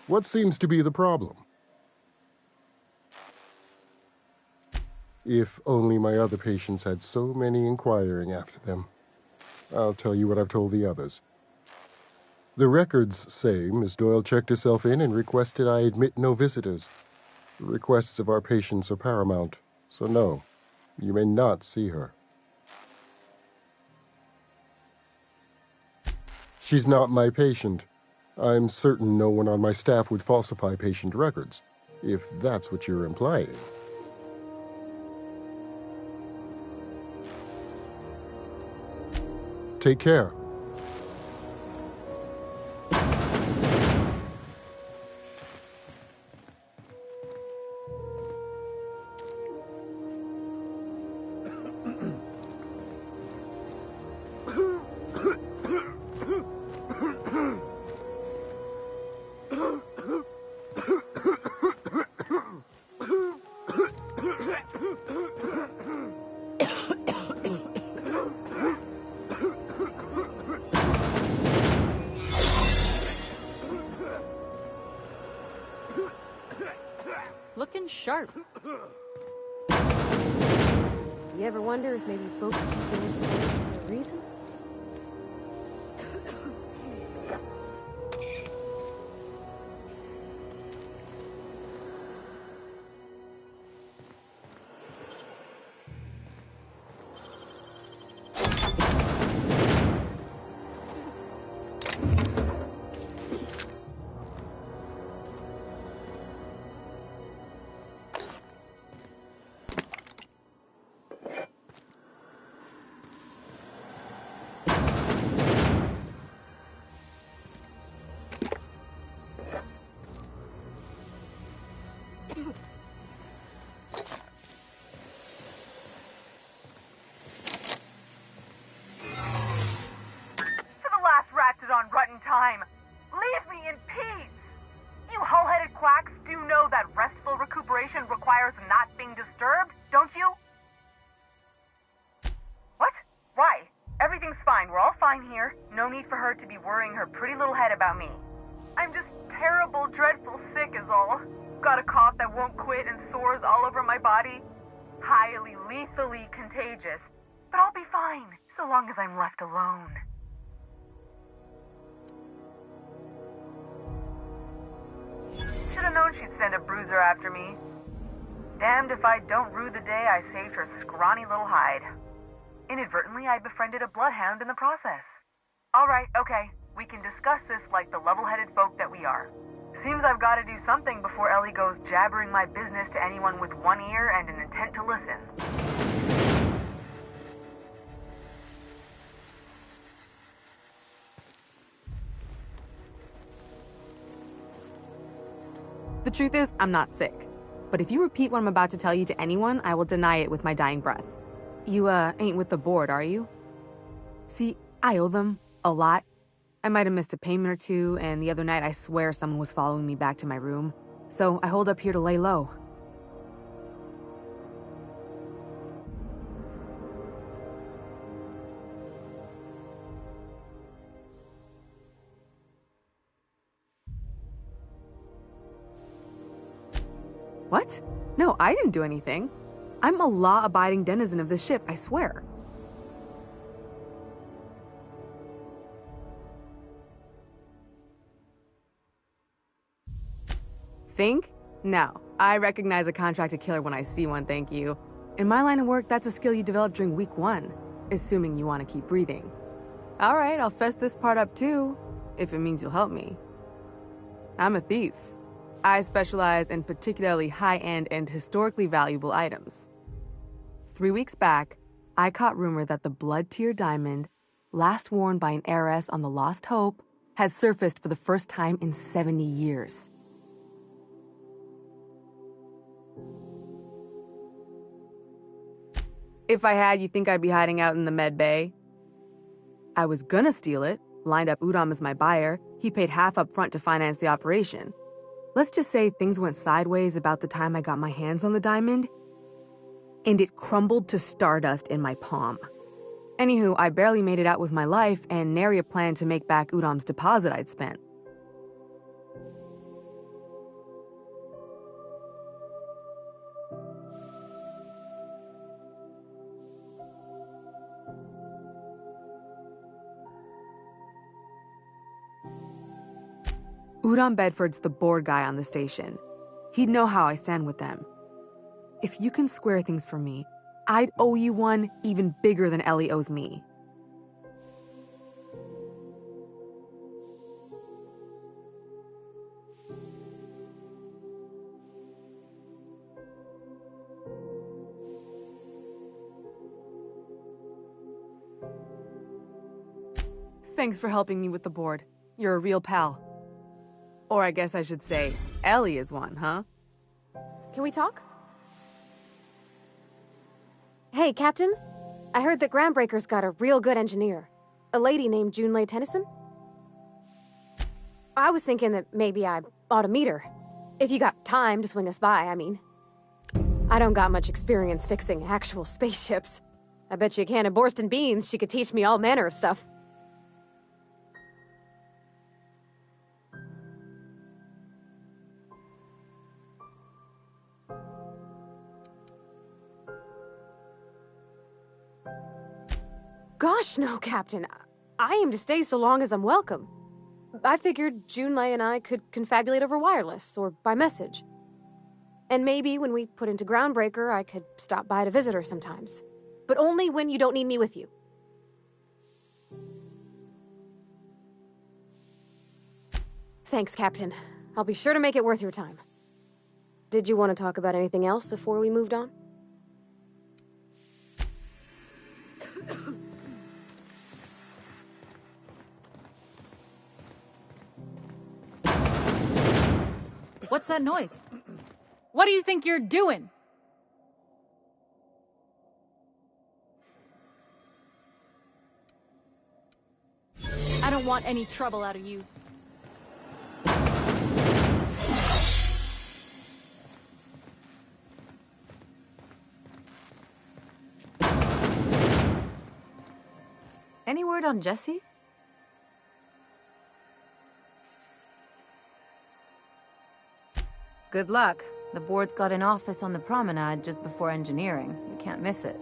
What seems to be the problem? If only my other patients had so many inquiring after them. I'll tell you what I've told the others. The records say Miss Doyle checked herself in and requested I admit no visitors. The requests of our patients are paramount, so no, you may not see her. She's not my patient. I'm certain no one on my staff would falsify patient records, if that's what you're implying. Take care. Looking sharp. You ever wonder if maybe folks keep things for a reason? on rotten time. Leave me in peace! You hull-headed quacks do know that restful recuperation requires not being disturbed, don't you? What? Why? Everything's fine. We're all fine here. No need for her to be worrying her pretty little head about me. I'm just terrible, dreadful sick is all. Got a cough that won't quit and sores all over my body. Highly, lethally contagious. But I'll be fine, so long as I'm left alone. Should have known she'd send a bruiser after me. Damned if I don't rue the day I saved her scrawny little hide. Inadvertently, I befriended a bloodhound in the process. Alright, okay. We can discuss this like the level-headed folk that we are. Seems I've got to do something before Ellie goes jabbering my business to anyone with one ear and an intent to listen. The truth is, I'm not sick. But if you repeat what I'm about to tell you to anyone, I will deny it with my dying breath. You, ain't with the board, are you? See, I owe them a lot. I might have missed a payment or two, and the other night I swear someone was following me back to my room. So I hold up here to lay low. What? No, I didn't do anything. I'm a law-abiding denizen of this ship, I swear. Think? No. I recognize a contracted killer when I see one, thank you. In my line of work, that's a skill you develop during week 1, assuming you want to keep breathing. Alright, I'll fess this part up too, if it means you'll help me. I'm a thief. I specialize in particularly high-end and historically valuable items. 3 weeks back, I caught rumor that the Blood-Tier diamond, last worn by an heiress on the Lost Hope, had surfaced for the first time in 70 years. If I had, you think I'd be hiding out in the med bay? I was gonna steal it, lined up Udom as my buyer. He paid half up front to finance the operation. Let's just say things went sideways about the time I got my hands on the diamond, and it crumbled to stardust in my palm. Anywho, I barely made it out with my life, and nary a plan to make back Udom's deposit I'd spent. Udom Bedford's the board guy on the station. He'd know how I stand with them. If you can square things for me, I'd owe you one even bigger than Ellie owes me. Thanks for helping me with the board. You're a real pal. Or I guess I should say, Ellie is one, huh? Can we talk? Hey, Captain. I heard that Groundbreaker's got a real good engineer. A lady named Junlei Tennyson. I was thinking that maybe I ought to meet her. If you got time to swing us by, I mean. I don't got much experience fixing actual spaceships. I bet you a can of Borston beans she could teach me all manner of stuff. Gosh, no, Captain. I aim to stay so long as I'm welcome. I figured Junlei and I could confabulate over wireless, or by message. And maybe when we put into Groundbreaker, I could stop by to visit her sometimes. But only when you don't need me with you. Thanks, Captain. I'll be sure to make it worth your time. Did you want to talk about anything else before we moved on? What's that noise? What do you think you're doing? I don't want any trouble out of you. Any word on Jesse? Good luck. The board's got an office on the promenade just before engineering. You can't miss it.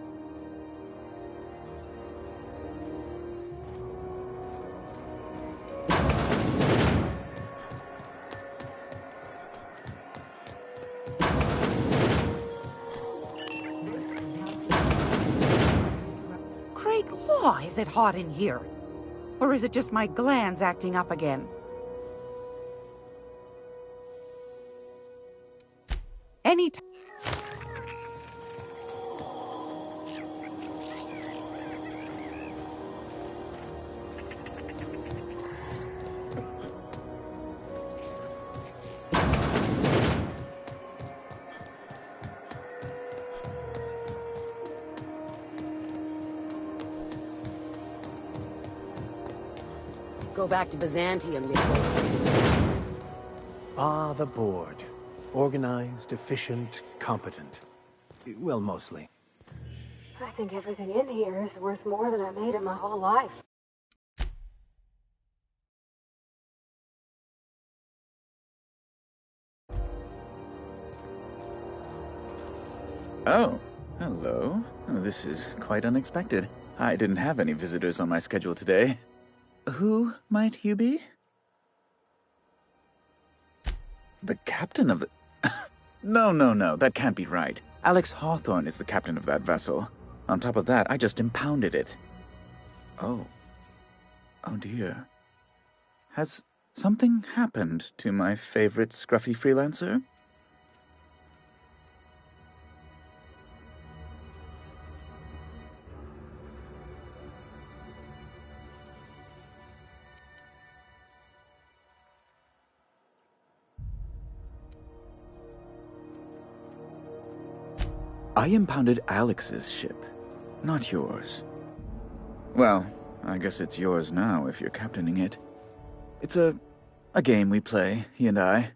Oh, is it hot in here? Or is it just my glands acting up again? Anytime. Go back to Byzantium, you Ah, the board. Organized, efficient, competent. Well, mostly. I think everything in here is worth more than I made in my whole life. Oh, hello. This is quite unexpected. I didn't have any visitors on my schedule today. Who might you be? The captain of the... No, that can't be right. Alex Hawthorne is the captain of that vessel. On top of that, I just impounded it. Oh. Oh dear. Has something happened to my favorite scruffy freelancer? I impounded Alex's ship, not yours. Well, I guess it's yours now if you're captaining it. It's a game we play, he and I.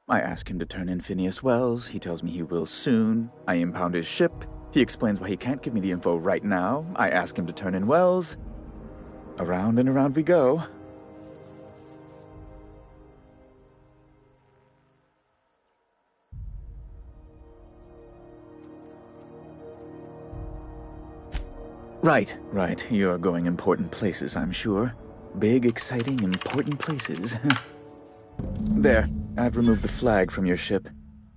I ask him to turn in Phineas Wells, he tells me he will soon. I impound his ship, he explains why he can't give me the info right now. I ask him to turn in Wells. Around and around we go. Right. You're going important places, I'm sure. Big, exciting, important places. There, I've removed the flag from your ship.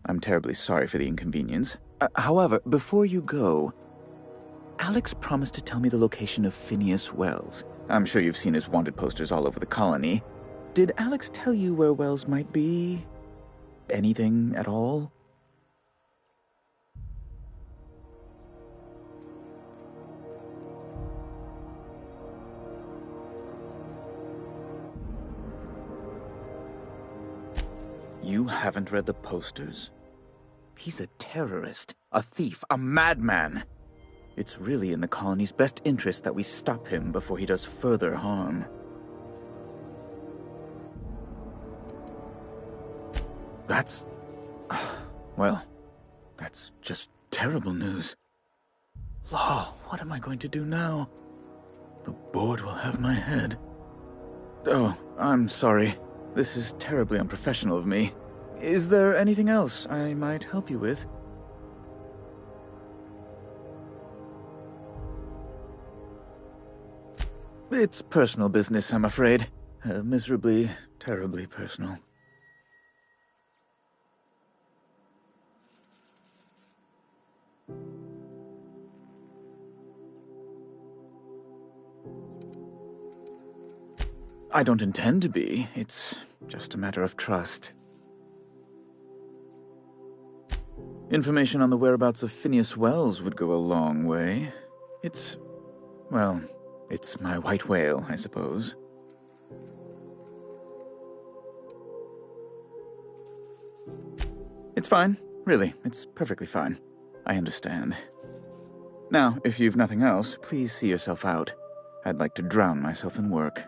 I'm terribly sorry for the inconvenience. However, before you go, Alex promised to tell me the location of Phineas Wells. I'm sure you've seen his wanted posters all over the colony. Did Alex tell you where Wells might be? Anything at all? You haven't read the posters? He's a terrorist, a thief, a madman. It's really in the colony's best interest that we stop him before he does further harm. That's... well, that's just terrible news. Law, what am I going to do now? The board will have my head. Oh, I'm sorry. This is terribly unprofessional of me. Is there anything else I might help you with? It's personal business, I'm afraid. Miserably, terribly personal. I don't intend to be. It's just a matter of trust. Information on the whereabouts of Phineas Wells would go a long way. It's my white whale, I suppose. It's fine. Really, it's perfectly fine. I understand. Now, if you've nothing else, please see yourself out. I'd like to drown myself in work.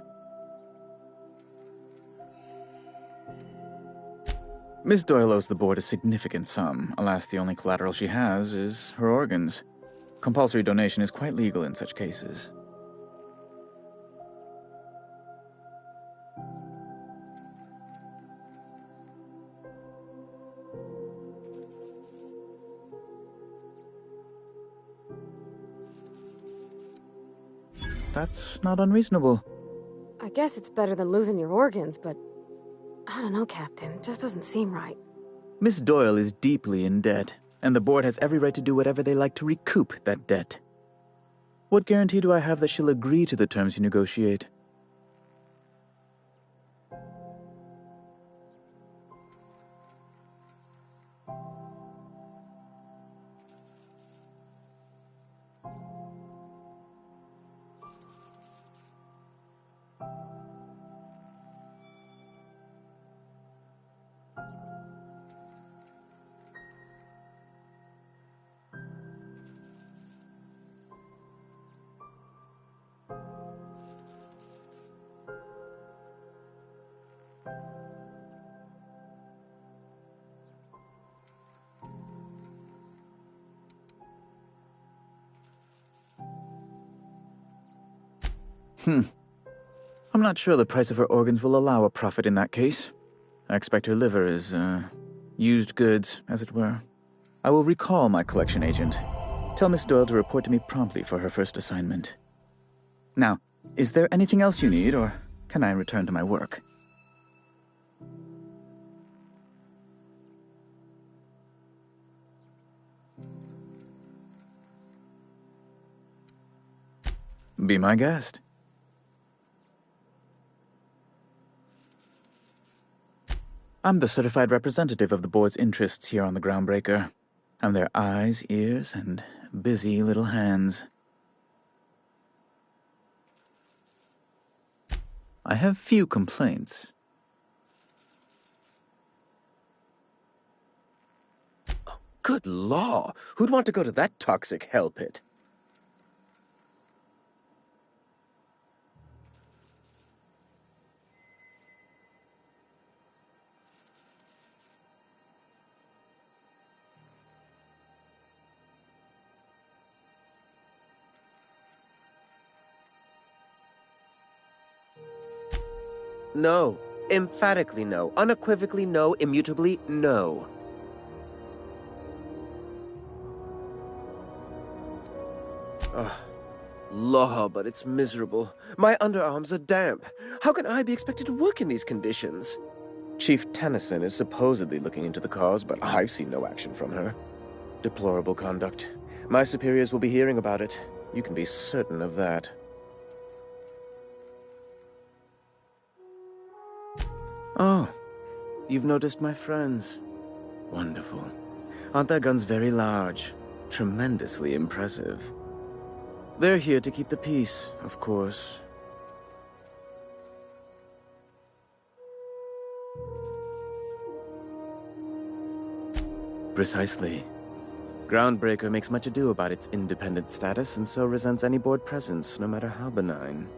Miss Doyle owes the board a significant sum. Alas, the only collateral she has is her organs. Compulsory donation is quite legal in such cases. That's not unreasonable. I guess it's better than losing your organs, but I don't know, Captain. It just doesn't seem right. Miss Doyle is deeply in debt, and the board has every right to do whatever they like to recoup that debt. What guarantee do I have that she'll agree to the terms you negotiate? I'm not sure the price of her organs will allow a profit in that case. I expect her liver is, used goods, as it were. I will recall my collection agent. Tell Miss Doyle to report to me promptly for her first assignment. Now, is there anything else you need, or can I return to my work? Be my guest. I'm the certified representative of the board's interests here on the Groundbreaker. I'm their eyes, ears, and busy little hands. I have few complaints. Oh, good law! Who'd want to go to that toxic hell pit? No. Emphatically no. Unequivocally no. Immutably no. Ugh. Law, but it's miserable. My underarms are damp. How can I be expected to work in these conditions? Chief Tennyson is supposedly looking into the cause, but I've seen no action from her. Deplorable conduct. My superiors will be hearing about it. You can be certain of that. Oh, you've noticed my friends. Wonderful. Aren't their guns very large? Tremendously impressive. They're here to keep the peace, of course. Precisely. Groundbreaker makes much ado about its independent status, and so resents any board presence, no matter how benign.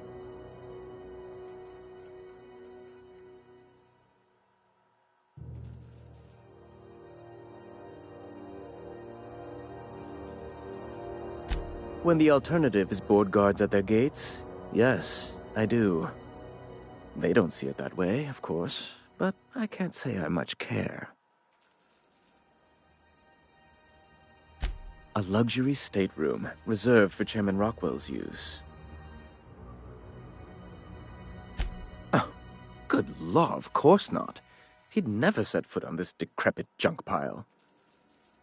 When the alternative is board guards at their gates, yes, I do. They don't see it that way, of course, but I can't say I much care. A luxury stateroom, reserved for Chairman Rockwell's use. Oh, good law, of course not. He'd never set foot on this decrepit junk pile.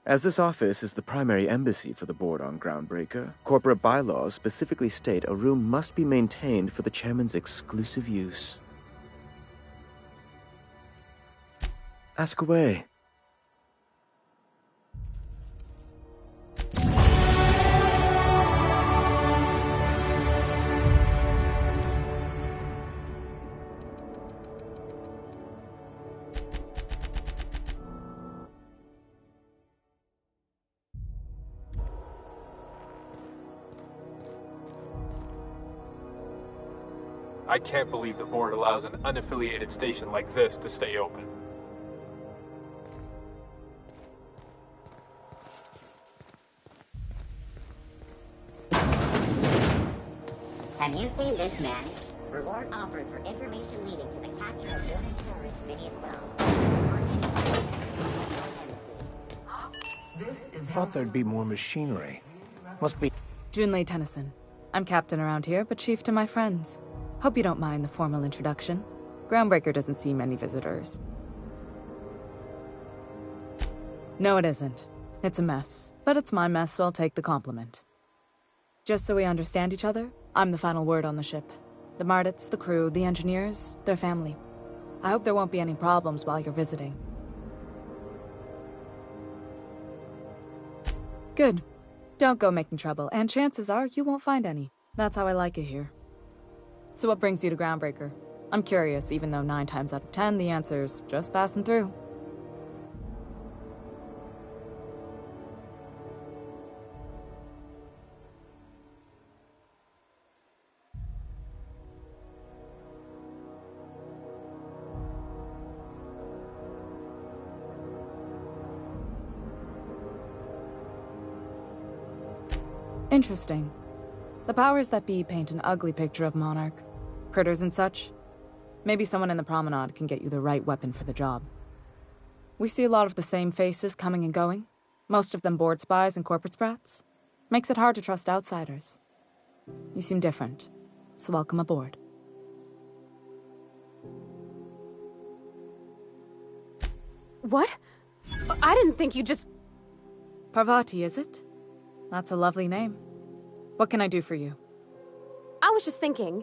As this office is the primary embassy for the board on Groundbreaker, corporate bylaws specifically state a room must be maintained for the chairman's exclusive use. Ask away. I can't believe the board allows an unaffiliated station like this to stay open. Have you seen this man? Reward offered for information leading to the capture of building terrorist Phineas Wells. Thought there'd be more machinery. Must be... Junlei Tennyson. I'm captain around here, but chief to my friends. Hope you don't mind the formal introduction. Groundbreaker doesn't see many visitors. No, it isn't. It's a mess. But it's my mess, so I'll take the compliment. Just so we understand each other, I'm the final word on the ship. The Mardits, the crew, the engineers, their family. I hope there won't be any problems while you're visiting. Good. Don't go making trouble, and chances are you won't find any. That's how I like it here. So what brings you to Groundbreaker? I'm curious, even though 9 times out of 10 the answer's just passing through. Interesting. The powers that be paint an ugly picture of Monarch. Critters and such. Maybe someone in the promenade can get you the right weapon for the job. We see a lot of the same faces coming and going. Most of them board spies and corporate sprats. Makes it hard to trust outsiders. You seem different, so welcome aboard. What? I didn't think you just... Parvati, is it? That's a lovely name. What can I do for you? I was just thinking,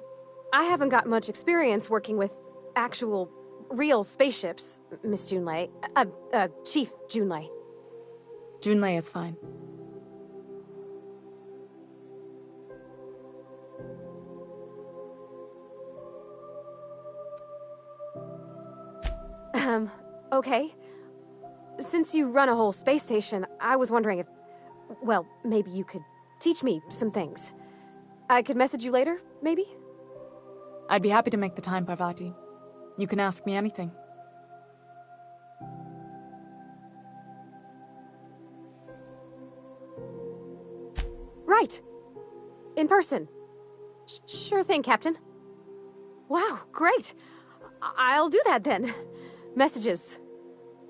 I haven't got much experience working with actual, real spaceships, Miss Junlei. Chief Junlei. Junlei is fine. Okay. Since you run a whole space station, I was wondering if, well, maybe you could teach me some things. I could message you later, maybe? I'd be happy to make the time, Parvati. You can ask me anything. Right. In person. Sure thing, Captain. Wow, great. I'll do that then. Messages.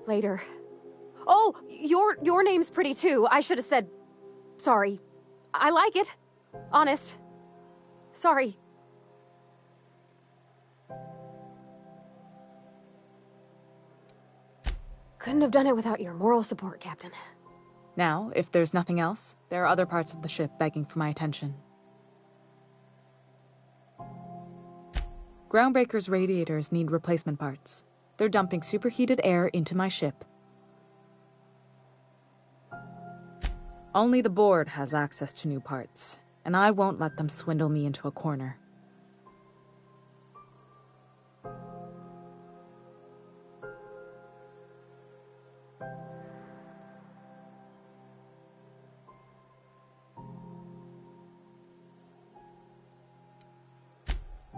Later. Oh, your name's pretty too. I should have said... Sorry. I like it. Honest. Sorry. Couldn't have done it without your moral support, Captain. Now, if there's nothing else, there are other parts of the ship begging for my attention. Groundbreaker's radiators need replacement parts. They're dumping superheated air into my ship. Only the board has access to new parts, and I won't let them swindle me into a corner.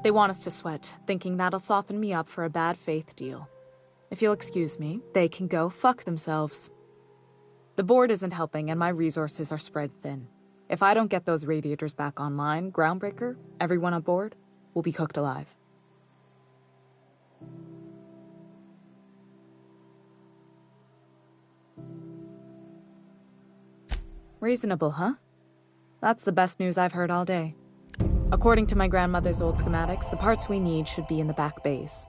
They want us to sweat, thinking that'll soften me up for a bad faith deal. If you'll excuse me, they can go fuck themselves. The board isn't helping and my resources are spread thin. If I don't get those radiators back online, Groundbreaker, everyone on board, will be cooked alive. Reasonable, huh? That's the best news I've heard all day. According to my grandmother's old schematics, the parts we need should be in the back bays.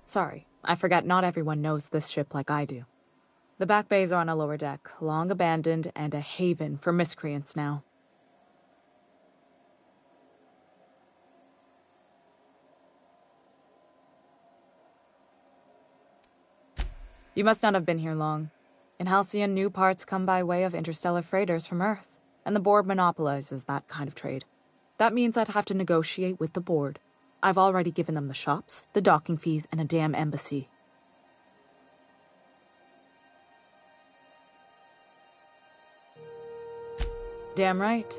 Sorry, I forgot not everyone knows this ship like I do. The back bays are on a lower deck, long abandoned and a haven for miscreants now. You must not have been here long. In Halcyon, new parts come by way of interstellar freighters from Earth, and the board monopolizes that kind of trade. That means I'd have to negotiate with the board. I've already given them the shops, the docking fees, and a damn embassy. Damn right.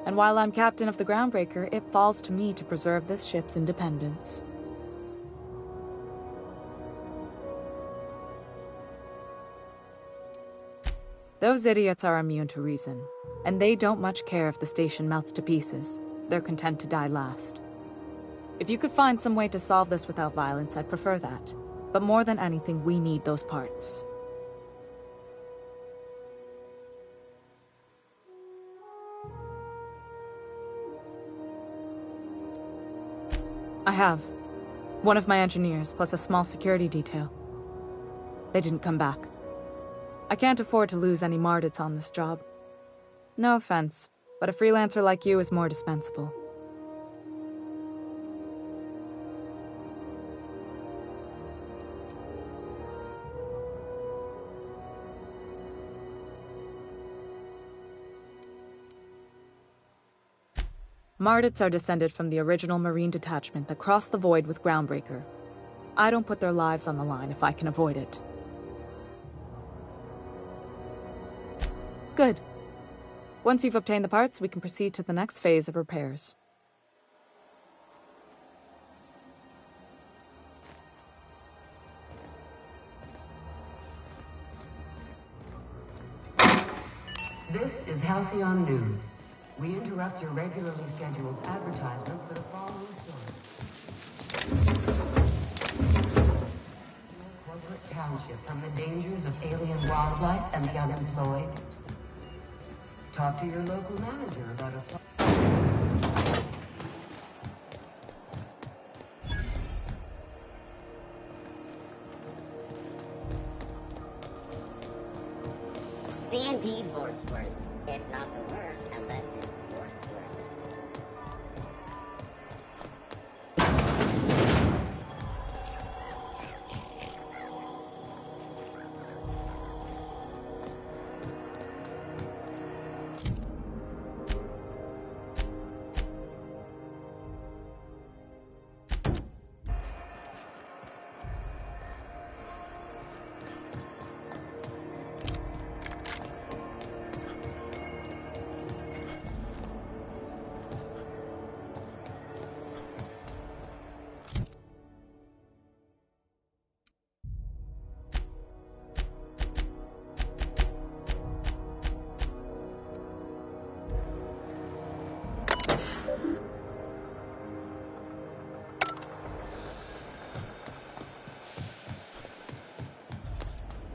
And while I'm captain of the Groundbreaker, it falls to me to preserve this ship's independence. Those idiots are immune to reason, and they don't much care if the station melts to pieces. They're content to die last. If you could find some way to solve this without violence, I'd prefer that. But more than anything, we need those parts. I have. One of my engineers, plus a small security detail. They didn't come back. I can't afford to lose any Mardits on this job. No offense, but a freelancer like you is more dispensable. Mardits are descended from the original Marine detachment that crossed the void with Groundbreaker. I don't put their lives on the line if I can avoid it. Good. Once you've obtained the parts, we can proceed to the next phase of repairs. This is Halcyon News. We interrupt your regularly scheduled advertisement for the following story. Corporate township from the dangers of alien wildlife and the unemployed. Talk to your local manager about a... C&P Worst. It's not the worst unless it's worst.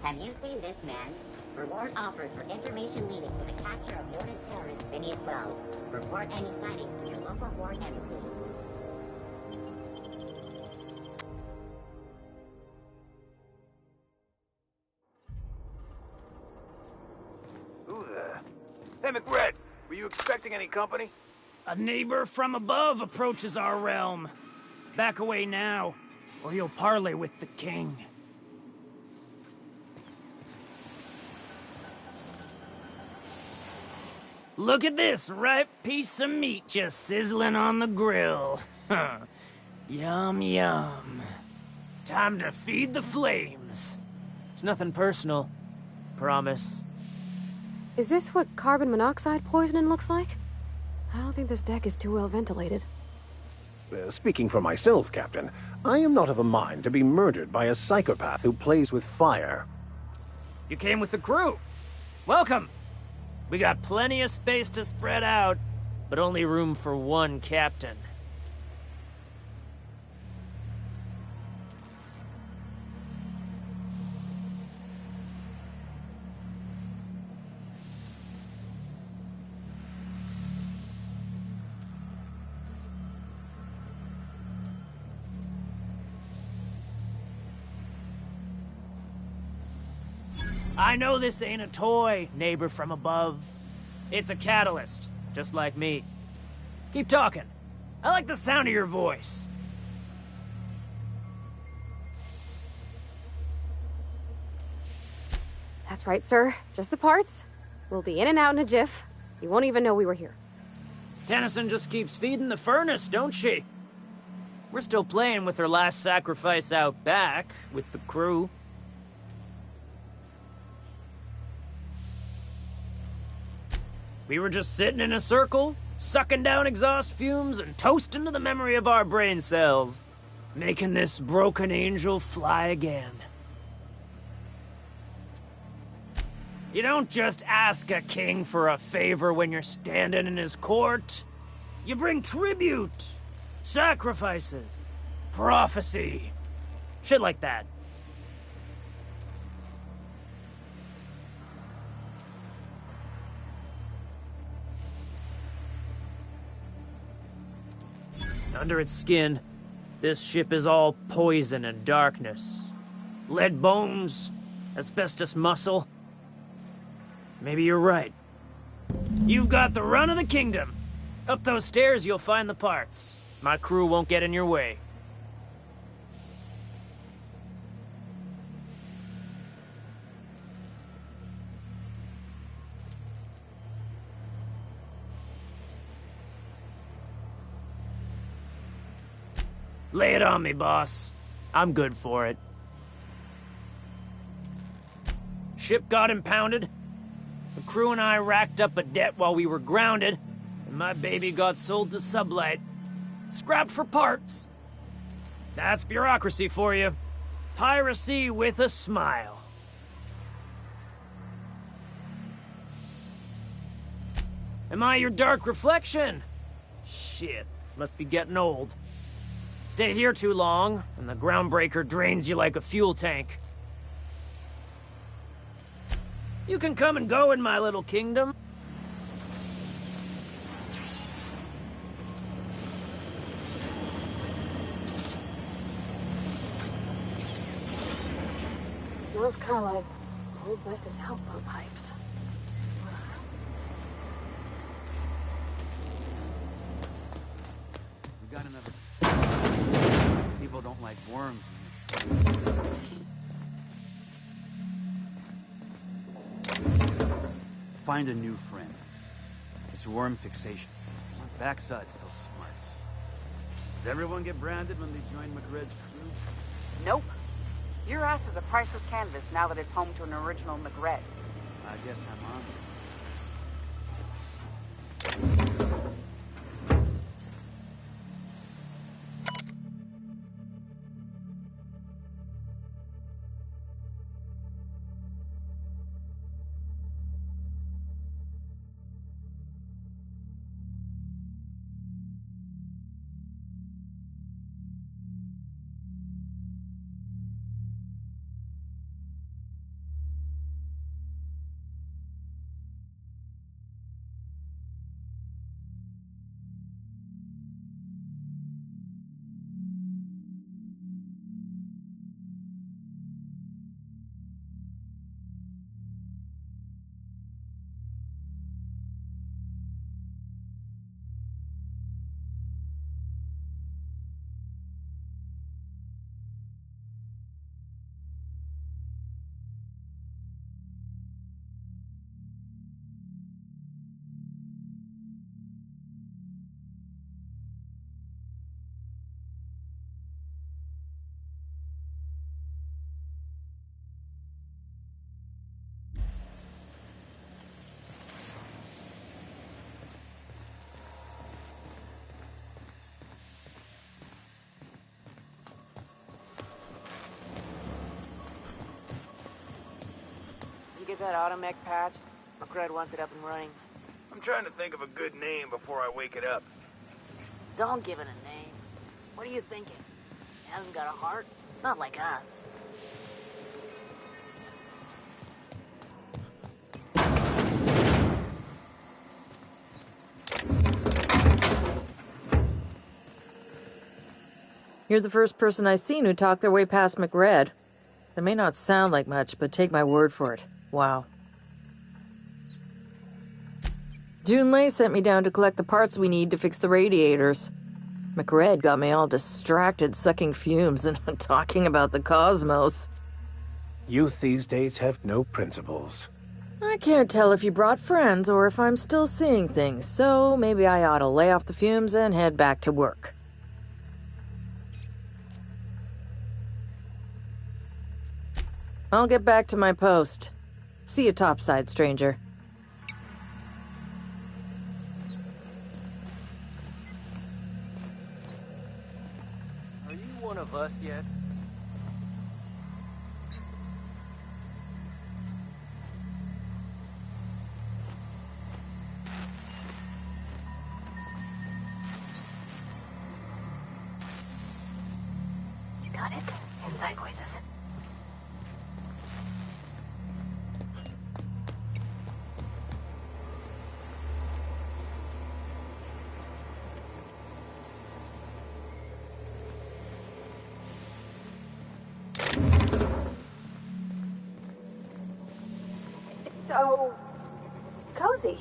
Have you seen this man? Reward offered for information leading to the capture of noted terrorist Phineas Wells. Report any sightings to your local ward embassy. Who the... Hey, McRed, were you expecting any company? A neighbor from above approaches our realm. Back away now, or you'll parley with the king. Look at this ripe piece of meat just sizzling on the grill. Yum, yum. Time to feed the flames. It's nothing personal. Promise. Is this what carbon monoxide poisoning looks like? I don't think this deck is too well ventilated. Speaking for myself, Captain, I am not of a mind to be murdered by a psychopath who plays with fire. You came with the crew. Welcome. We got plenty of space to spread out, but only room for one captain. I know this ain't a toy, neighbor from above. It's a catalyst, just like me. Keep talking. I like the sound of your voice. That's right, sir. Just the parts. We'll be in and out in a jiff. You won't even know we were here. Tennyson just keeps feeding the furnace, don't she? We're still playing with her last sacrifice out back, with the crew. We were just sitting in a circle, sucking down exhaust fumes and toasting to the memory of our brain cells, making this broken angel fly again. You don't just ask a king for a favor when you're standing in his court. You bring tribute, sacrifices, prophecy, shit like that. Under its skin, This ship is all poison and darkness. Lead bones, asbestos muscle. Maybe you're right. You've got the run of the kingdom. Up those stairs, you'll find the parts. My crew won't get in your way. Lay it on me, boss. I'm good for it. Ship got impounded. The crew and I racked up a debt while we were grounded, and my baby got sold to Sublight. Scrapped for parts. That's bureaucracy for you. Piracy with a smile. Am I your dark reflection? Shit, must be getting old. Stay here too long, and the groundbreaker drains you like a fuel tank. You can come and go in my little kingdom. Smells kind of like old Wes's houseboat pipes. We got another. People don't like worms in this. Find a new friend. This worm fixation. My backside still smarts. Does everyone get branded when they join McRed's crew? Nope. Your ass is a priceless canvas now that it's home to an original McRed. I guess I'm on. Get that automech patch? McRed wants it up and running. I'm trying to think of a good name before I wake it up. Don't give it a name. What are you thinking? It hasn't got a heart? Not like us. You're the first person I've seen who talked their way past McRed. That may not sound like much, but take my word for it. Wow. Junlei sent me down to collect the parts we need to fix the radiators. McRed got me all distracted sucking fumes and talking about the cosmos. Youth these days have no principles. I can't tell if you brought friends or if I'm still seeing things, so maybe I ought to lay off the fumes and head back to work. I'll get back to my post. See you topside, stranger. Are you one of us yet? Got it. Inside voices. so cozy.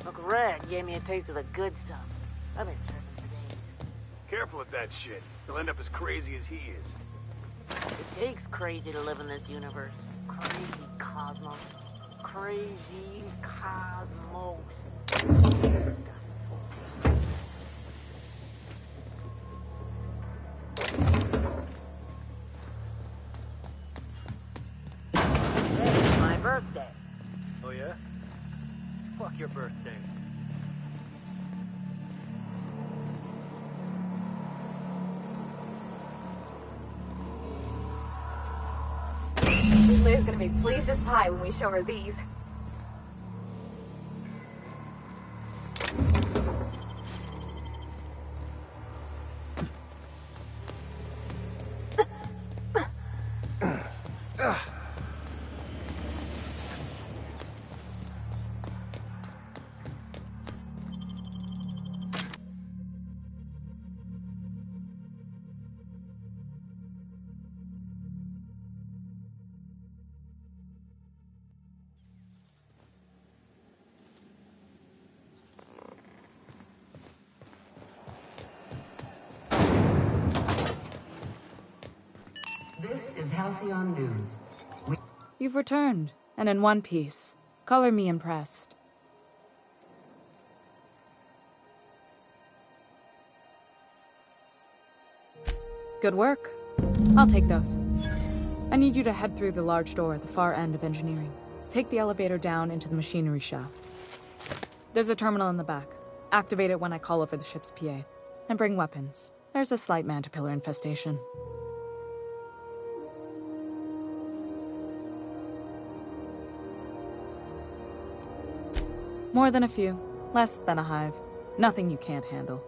Uncle Red gave me a taste of the good stuff. I've been tripping for days. Careful with that shit. You'll end up as crazy as he is. It takes crazy to live in this universe. Crazy cosmos. Crazy cosmos. It's my birthday. Oh yeah? Fuck your birthday. Liv's gonna be pleased as pie when we show her these. This is Halcyon News. You've returned, and in one piece. Color me impressed. Good work. I'll take those. I need you to head through the large door at the far end of engineering. Take the elevator down into the machinery shaft. There's a terminal in the back. Activate it when I call over the ship's PA. And bring weapons. There's a slight Mantipillar infestation. More than a few. Less than a hive. Nothing you can't handle.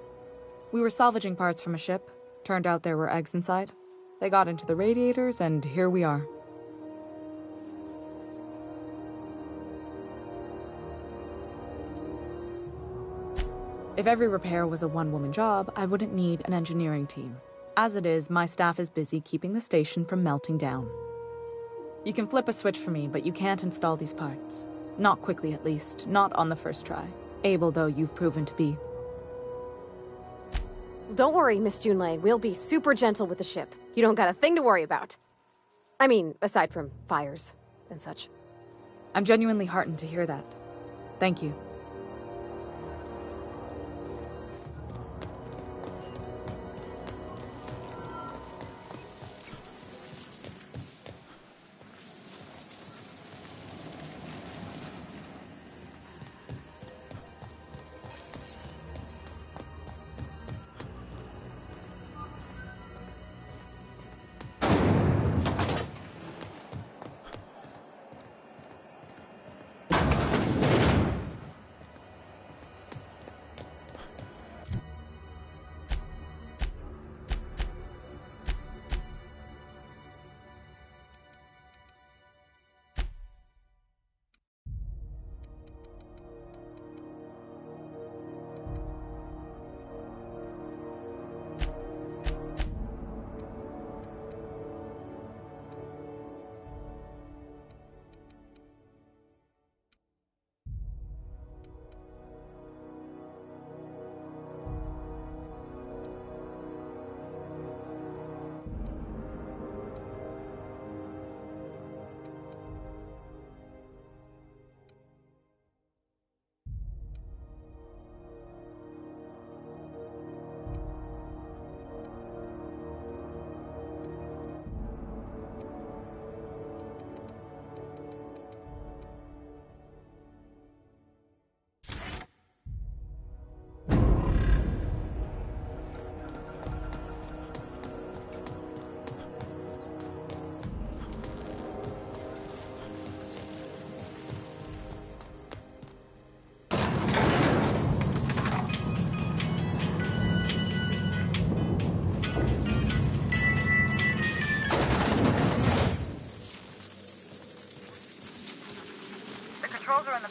We were salvaging parts from a ship. Turned out there were eggs inside. They got into the radiators, and here we are. If every repair was a one-woman job, I wouldn't need an engineering team. As it is, my staff is busy keeping the station from melting down. You can flip a switch for me, but you can't install these parts. Not quickly, at least. Not on the first try. Able, though, you've proven to be. Don't worry, Miss Junlei. We'll be super gentle with the ship. You don't got a thing to worry about. I mean, aside from fires and such. I'm genuinely heartened to hear that. Thank you.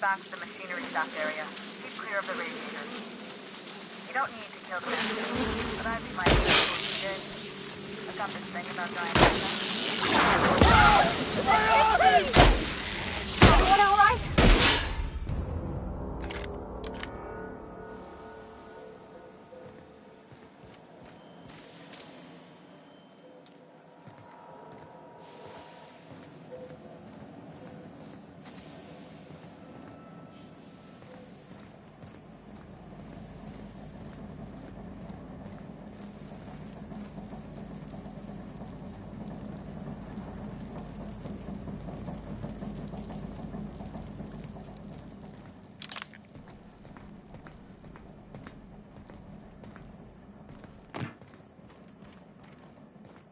back to the machinery stacked area. Keep clear of the radiators. You don't need to kill the man, but I'd be mindful if you did. I've got this thing about giant Everyone all right?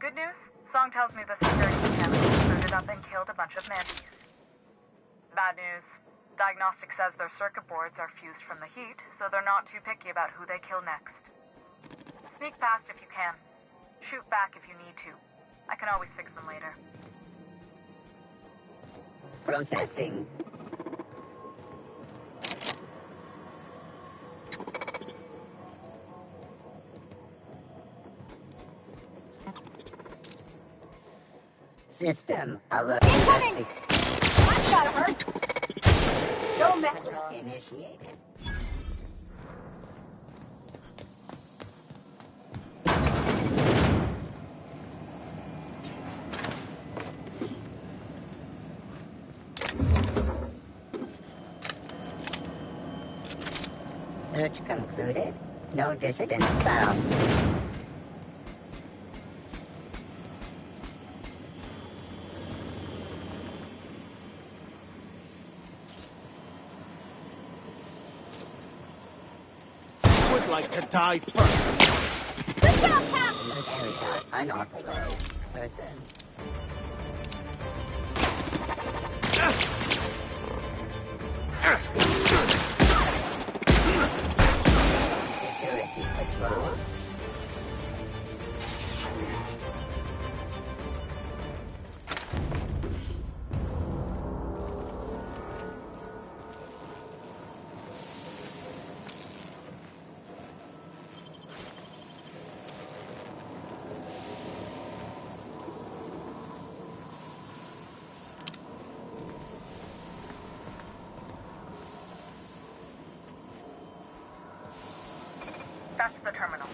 Good news? Song tells me the security chemical suited up and killed a bunch of mantis. Bad news. Diagnostic says their circuit boards are fused from the heat, so they're not too picky about who they kill next. Sneak past if you can. Shoot back if you need to. I can always fix them later. Processing. System alert. Incoming! That gotta hurt. Don't mess with us. Initiated. Search concluded. No dissidents found. Would like to die first. Good job, Cap! Area unauthorized persons. Security patrol. That's the terminal.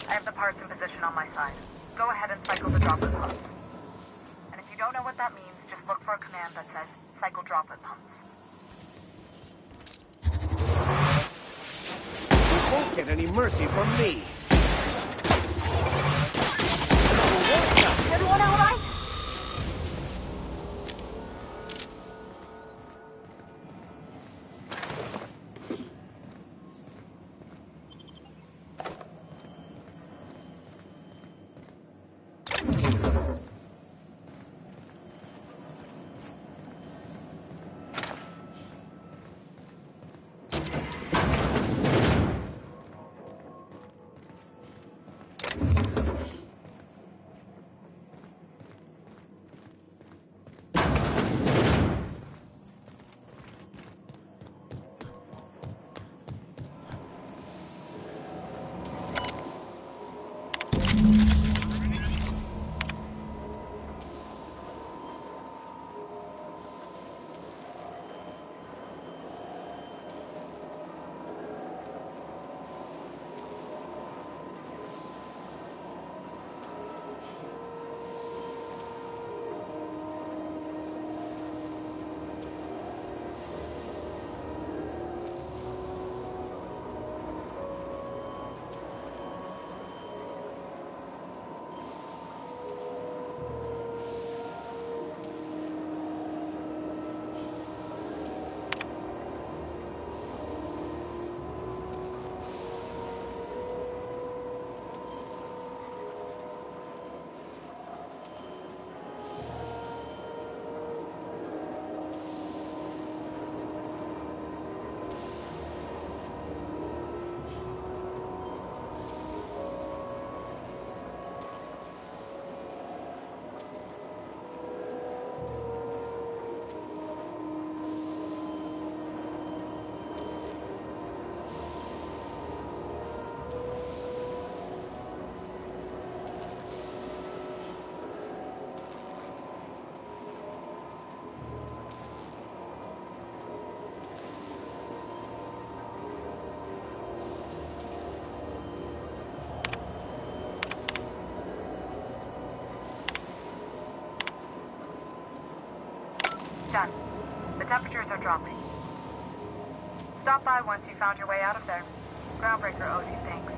I have the parts in position on my side. Go ahead and cycle the droplet pumps. And if you don't know what that means, just look for a command that says cycle droplet pumps. You won't get any mercy from me. Everyone all right? temperatures are dropping. Stop by once you found your way out of there. Groundbreaker owes you thanks.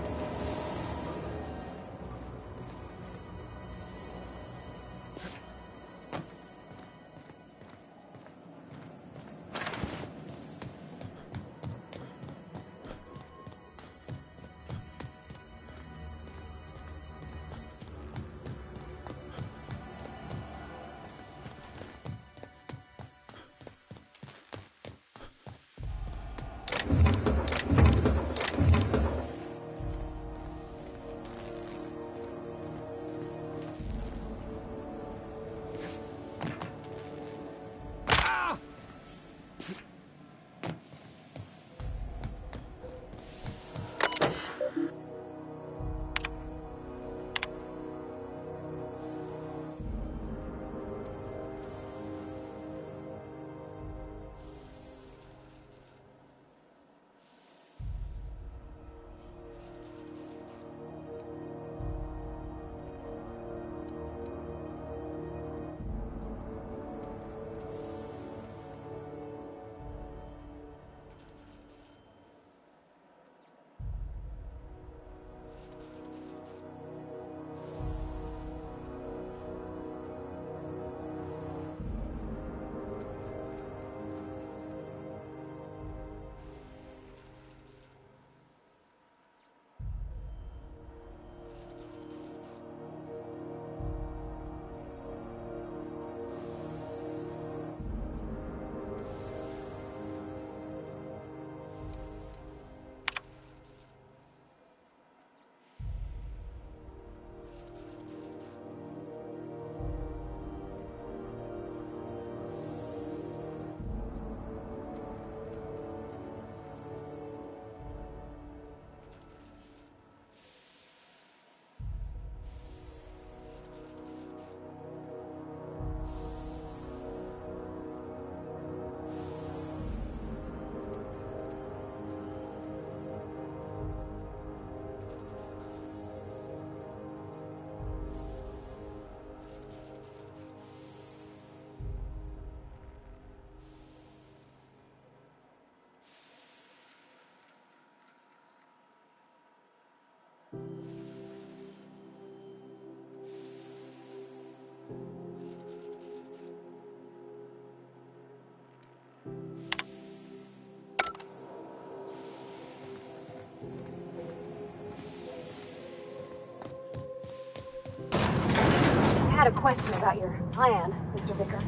I had a question about your plan, Mr. Vicker.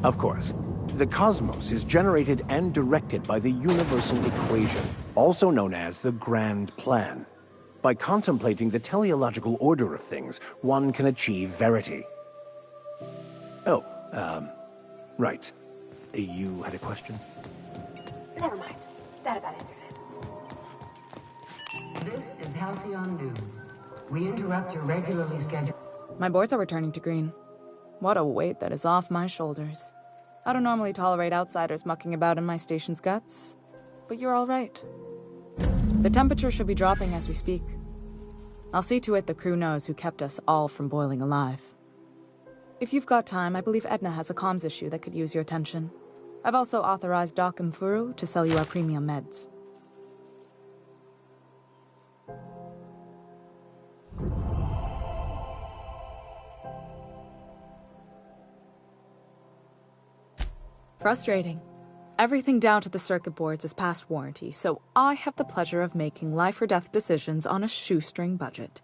Of course. The cosmos is generated and directed by the universal equation, also known as the Grand Plan. By contemplating the teleological order of things, one can achieve verity. Oh, right. You had a question? Never mind. That about answers it. This is Halcyon News. We interrupt your regularly scheduled... My boards are returning to green. What a weight that is off my shoulders. I don't normally tolerate outsiders mucking about in my station's guts, but you're all right. The temperature should be dropping as we speak. I'll see to it the crew knows who kept us all from boiling alive. If you've got time, I believe Edna has a comms issue that could use your attention. I've also authorized Doc and Furu to sell you our premium meds. Frustrating. Everything down to the circuit boards is past warranty, so I have the pleasure of making life or death decisions on a shoestring budget.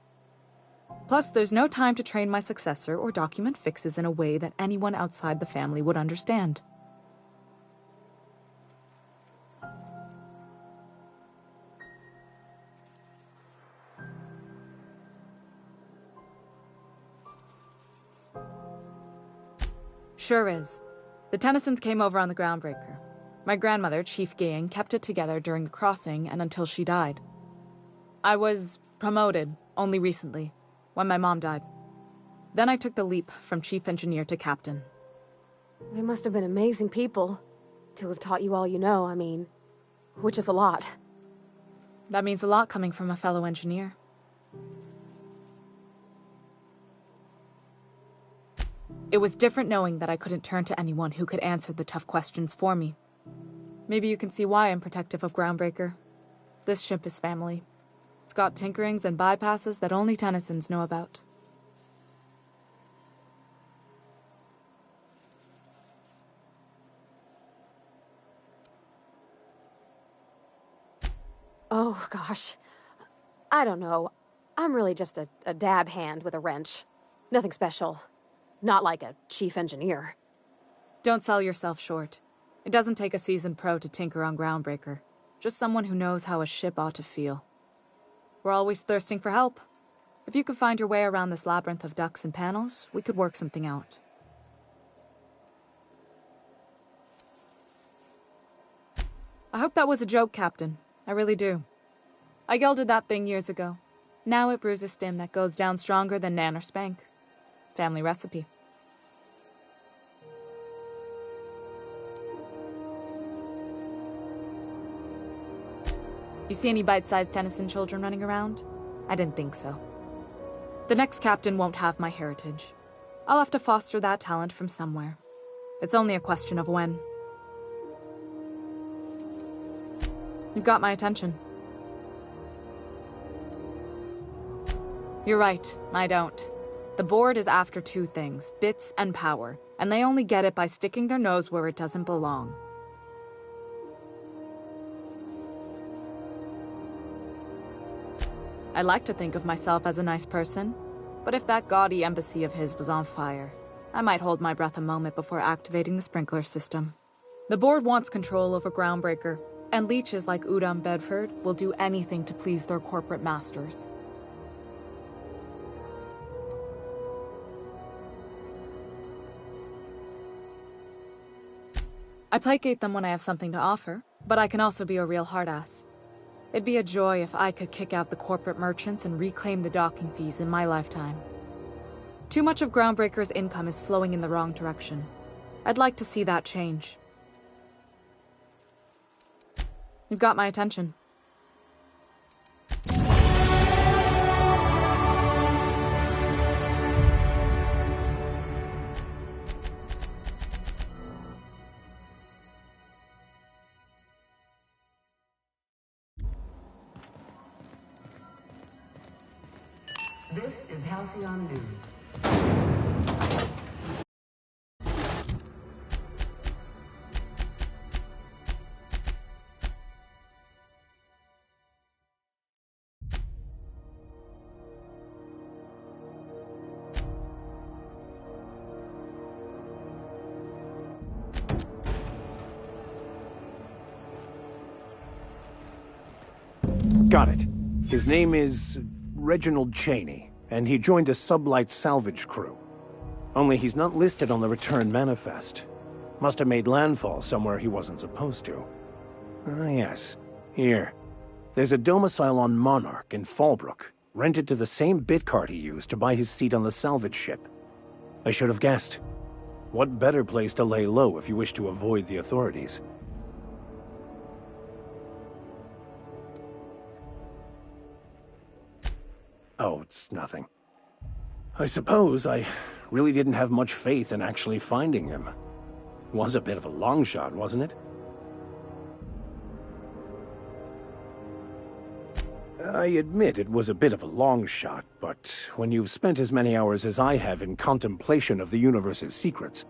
Plus, there's no time to train my successor or document fixes in a way that anyone outside the family would understand. Sure is. The Tennysons came over on the Groundbreaker. My grandmother, Chief Gayan, kept it together during the crossing and until she died. I was promoted only recently, when my mom died. Then I took the leap from chief engineer to captain. They must have been amazing people to have taught you all you know, I mean, which is a lot. That means a lot coming from a fellow engineer. It was different knowing that I couldn't turn to anyone who could answer the tough questions for me. Maybe you can see why I'm protective of Groundbreaker. This ship is family. It's got tinkerings and bypasses that only Tennysons know about. Oh, gosh. I don't know. I'm really just a dab hand with a wrench. Nothing special. Not like a chief engineer. Don't sell yourself short. It doesn't take a seasoned pro to tinker on Groundbreaker. Just someone who knows how a ship ought to feel. We're always thirsting for help. If you could find your way around this labyrinth of ducts and panels, we could work something out. I hope that was a joke, Captain. I really do. I gelded that thing years ago. Now it brews a stim that goes down stronger than Nan or Spank. Family recipe. You see any bite-sized Tennyson children running around? I didn't think so. The next captain won't have my heritage. I'll have to foster that talent from somewhere. It's only a question of when. You've got my attention. You're right, I don't. The board is after two things, bits and power, and they only get it by sticking their nose where it doesn't belong. I like to think of myself as a nice person, but if that gaudy embassy of his was on fire, I might hold my breath a moment before activating the sprinkler system. The board wants control over Groundbreaker, and leeches like Udom Bedford will do anything to please their corporate masters. I placate them when I have something to offer, but I can also be a real hard-ass. It'd be a joy if I could kick out the corporate merchants and reclaim the docking fees in my lifetime. Too much of Groundbreaker's income is flowing in the wrong direction. I'd like to see that change. You've got my attention. This is Halcyon News. Got it. His name is Reginald Cheney, and he joined a sublight salvage crew. Only he's not listed on the return manifest. Must have made landfall somewhere he wasn't supposed to. Ah, yes. Here. There's a domicile on Monarch in Fallbrook, rented to the same bit card he used to buy his seat on the salvage ship. I should have guessed. What better place to lay low if you wish to avoid the authorities? Oh, it's nothing. I suppose I really didn't have much faith in actually finding him. Was a bit of a long shot, wasn't it? I admit it was a bit of a long shot, but when you've spent as many hours as I have in contemplation of the universe's secrets,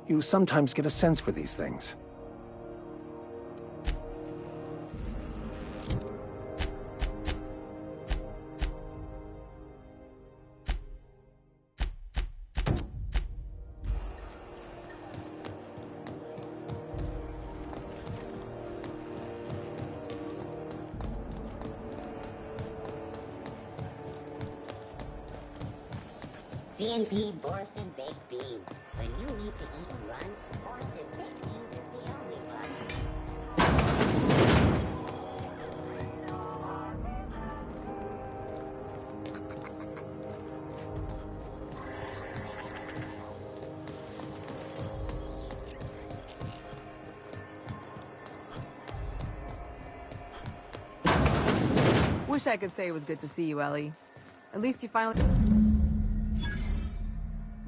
you sometimes get a sense for these things. CNP Borston Baked Beans. When you need to eat and run, Borston Baked Beans is the only one. Wish I could say it was good to see you, Ellie. At least you finally...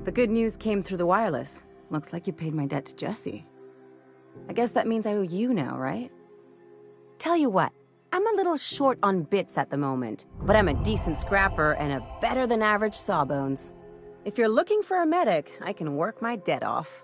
The good news came through the wireless. Looks like you paid my debt to Jesse. I guess that means I owe you now, right? Tell you what, I'm a little short on bits at the moment, but I'm a decent scrapper and a better-than-average sawbones. If you're looking for a medic, I can work my debt off.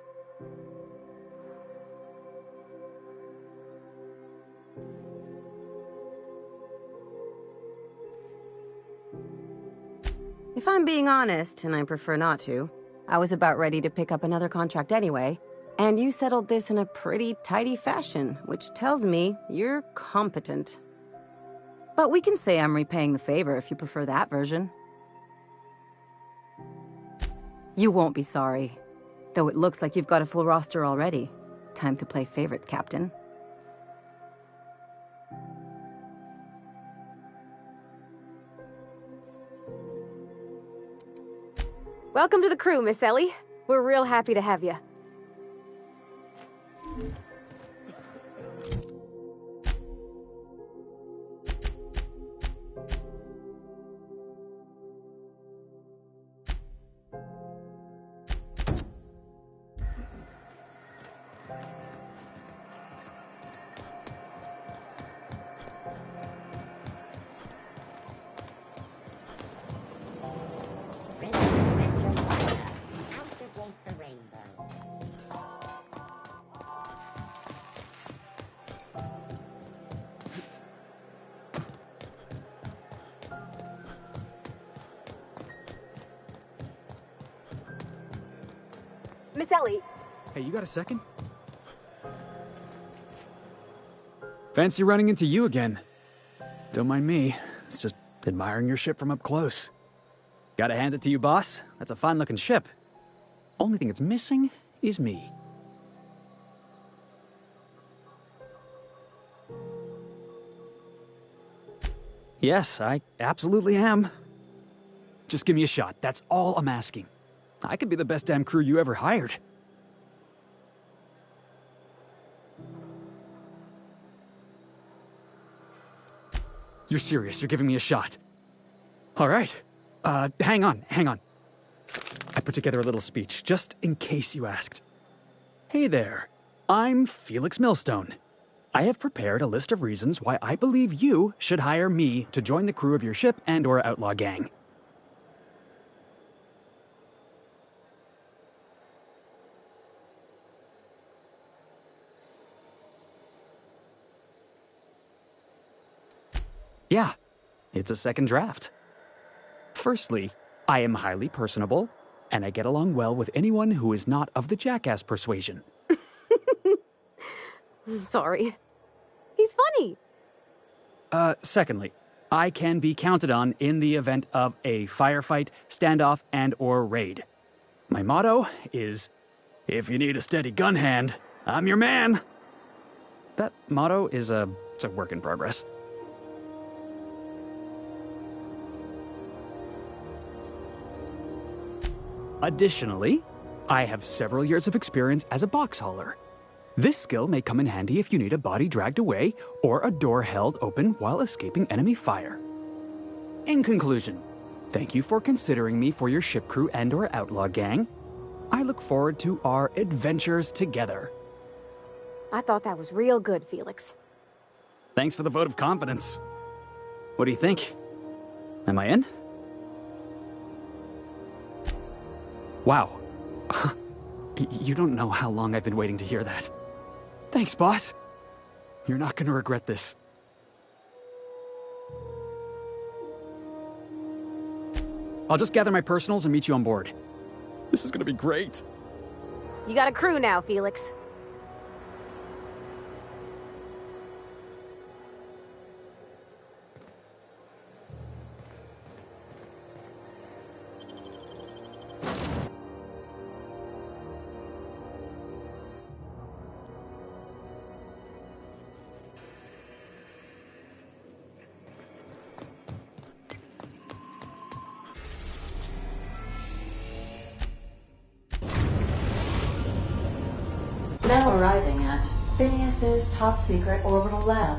If I'm being honest, and I prefer not to, I was about ready to pick up another contract anyway, and you settled this in a pretty tidy fashion, which tells me you're competent. But we can say I'm repaying the favor if you prefer that version. You won't be sorry. Though it looks like you've got a full roster already. Time to play favorites, Captain. Welcome to the crew, Miss Ellie. We're real happy to have you. Miss Ellie. Hey, you got a second? Fancy running into you again. Don't mind me. It's just admiring your ship from up close. Gotta hand it to you, boss. That's a fine-looking ship. Only thing it's missing is me. Yes, I absolutely am. Just give me a shot. That's all I'm asking. I could be the best damn crew you ever hired. You're serious, you're giving me a shot. All right. Hang on. I put together a little speech, just in case you asked. Hey there, I'm Felix Millstone. I have prepared a list of reasons why I believe you should hire me to join the crew of your ship and/or outlaw gang. Yeah, it's a second draft. Firstly, I am highly personable, and I get along well with anyone who is not of the jackass persuasion. Sorry. He's funny. Secondly, I can be counted on in the event of a firefight, standoff, and/or raid. My motto is, if you need a steady gun hand, I'm your man. That motto is it's a work in progress. Additionally, I have several years of experience as a box hauler. This skill may come in handy if you need a body dragged away or a door held open while escaping enemy fire. In conclusion, thank you for considering me for your ship crew and/or outlaw gang. I look forward to our adventures together. I thought that was real good, Felix. Thanks for the vote of confidence. What do you think? Am I in? Wow. You don't know how long I've been waiting to hear that. Thanks, boss. You're not gonna regret this. I'll just gather my personals and meet you on board. This is gonna be great. You got a crew now, Felix. Now arriving at Phineas's top-secret orbital lab.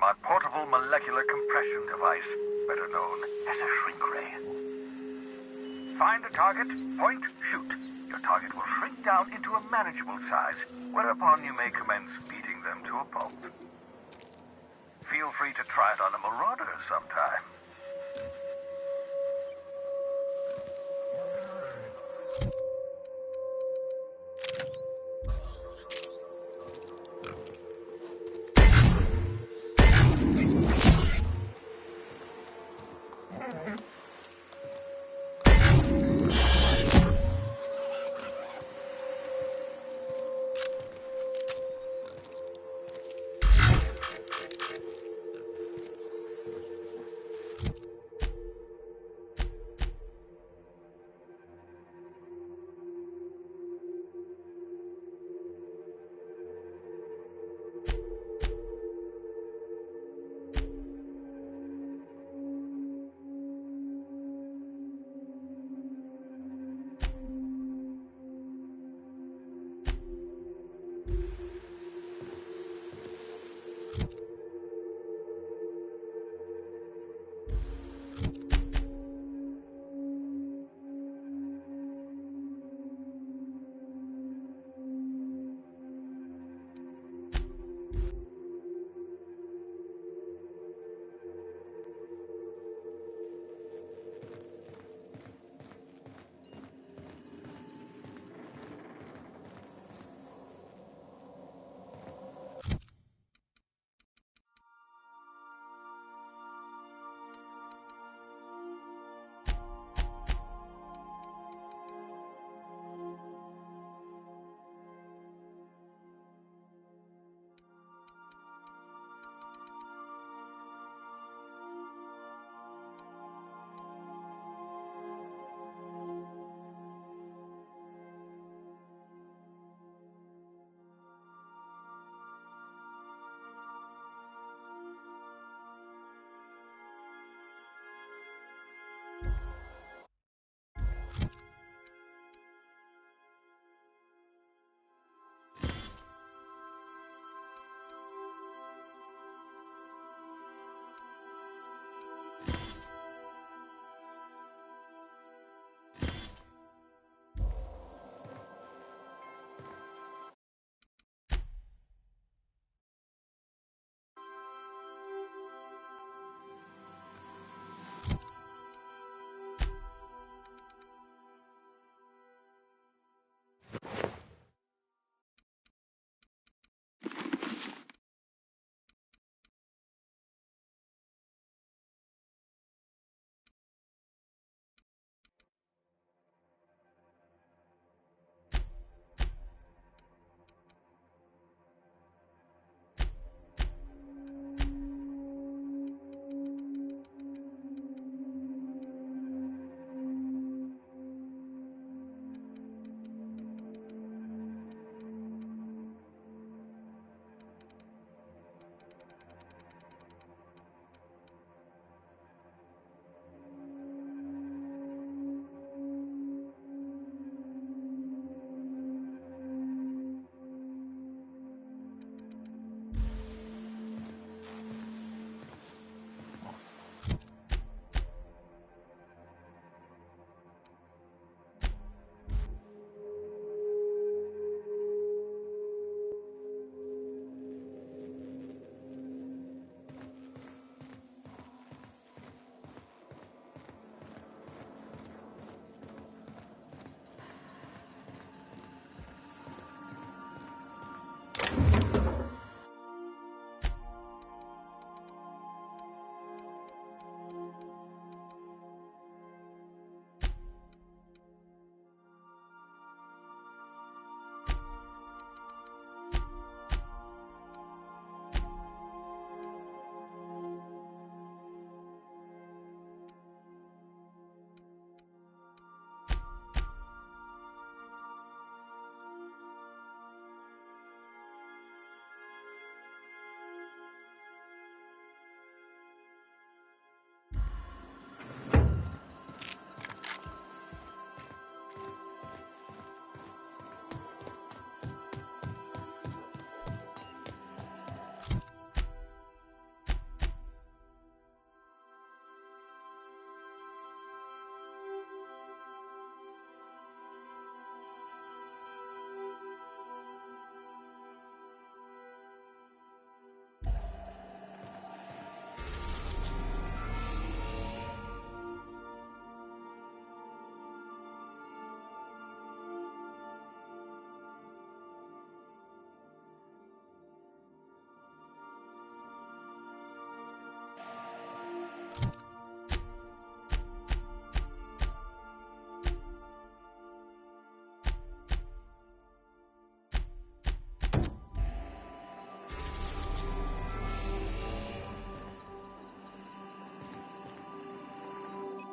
my portable molecular compression device, better known as a shrink ray. Find a target, point, shoot. Your target will shrink down into a manageable size, whereupon you may commence beating them to a pulp. Feel free to try it on a marauder sometime.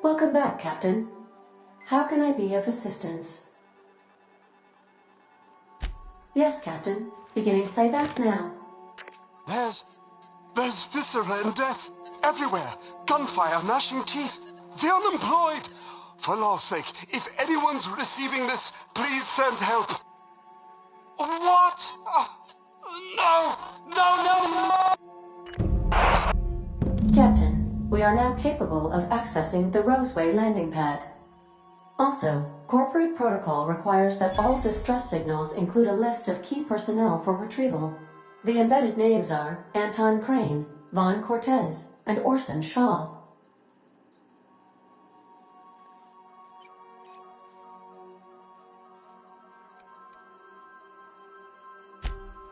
Welcome back, Captain. How can I be of assistance? Yes, Captain. Beginning playback now. There's viscera and death everywhere. Gunfire, gnashing teeth. The unemployed. For law's sake, if anyone's receiving this, please send help. What? No! Captain, we are now capable of accessing the Roseway landing pad. Also, corporate protocol requires that all distress signals include a list of key personnel for retrieval. The embedded names are Anton Crane, Vaughn Cortez, and Orson Shaw.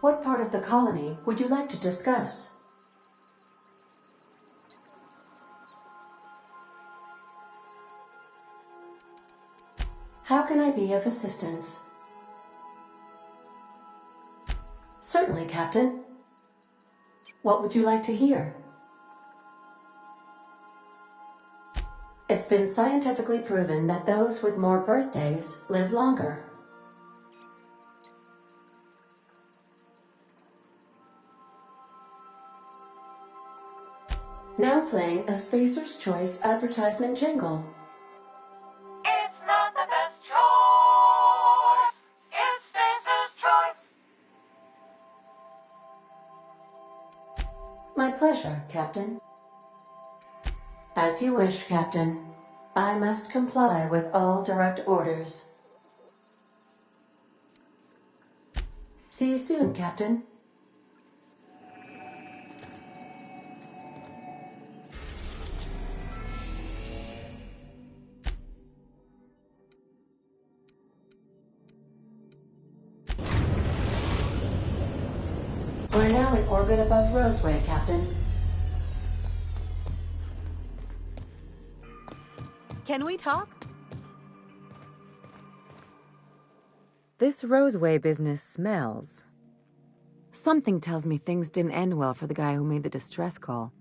What part of the colony would you like to discuss? How can I be of assistance? Certainly, Captain. What would you like to hear? It's been scientifically proven that those with more birthdays live longer. Now playing a Spacer's Choice advertisement jingle. It's not the best choice. It's Spacer's choice. My pleasure, Captain. As you wish, Captain. I must comply with all direct orders. See you soon, Captain. We're now in orbit above Roseway, Captain. Can we talk? This Roseway business smells. Something tells me things didn't end well for the guy who made the distress call,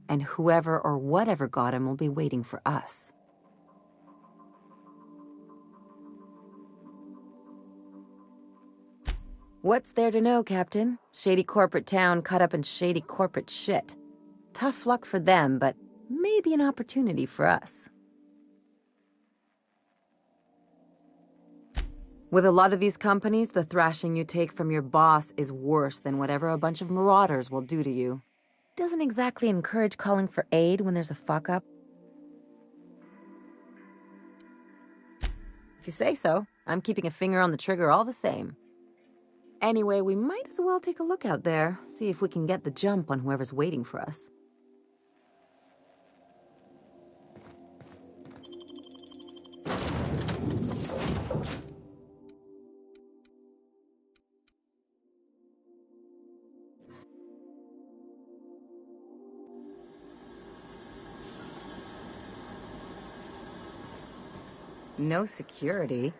and whoever or whatever got him will be waiting for us. What's there to know, Captain? Shady corporate town caught up in shady corporate shit. Tough luck for them, but maybe an opportunity for us. With a lot of these companies, the thrashing you take from your boss is worse than whatever a bunch of marauders will do to you. Doesn't exactly encourage calling for aid when there's a fuck-up. If you say so, I'm keeping a finger on the trigger all the same. Anyway, we might as well take a look out there, see if we can get the jump on whoever's waiting for us. No security.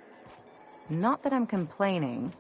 Not that I'm complaining.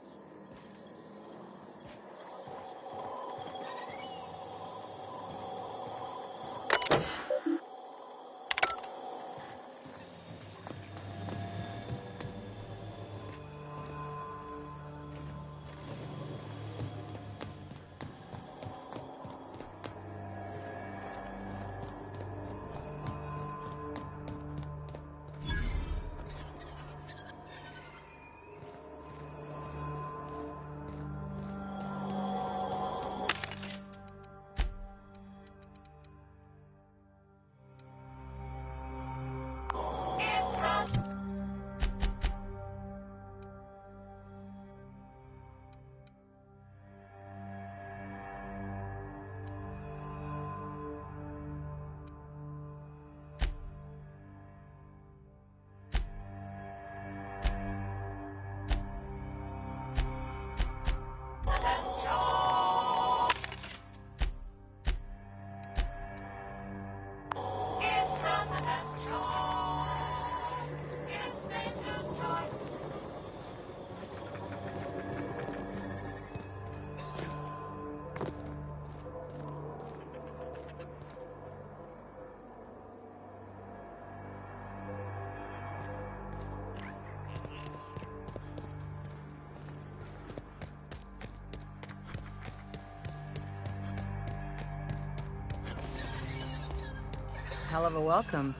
hell of a welcome.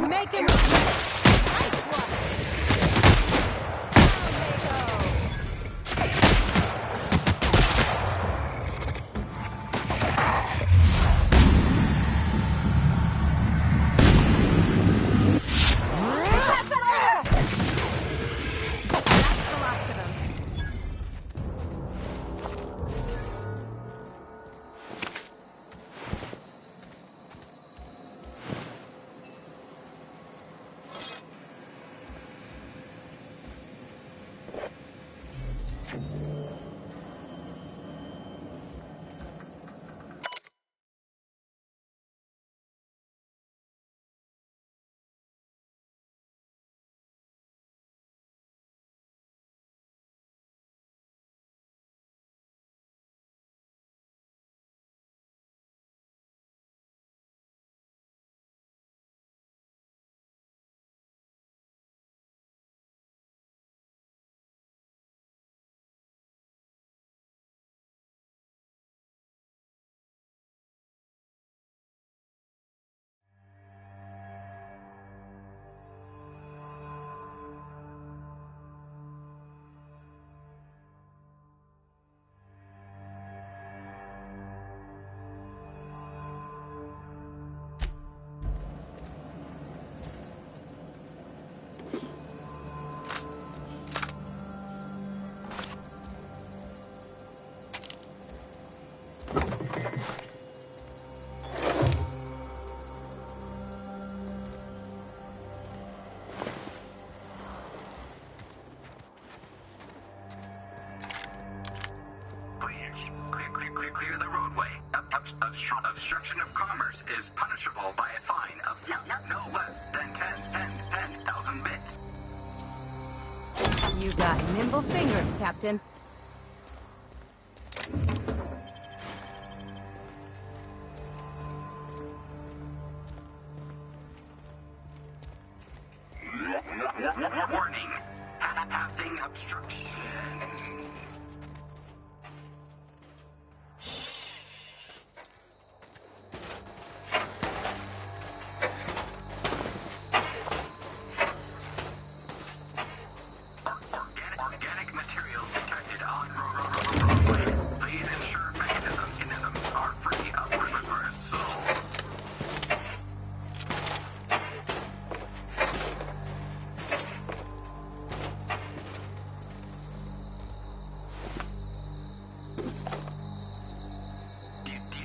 Make him. Clear the roadway. Obstruction of commerce is punishable by a fine of no less than 10,000 bits. You got nimble fingers, Captain. Warning. Passing obstruction. Organic materials detected on roadway. Please ensure mechanisms are free of reversal.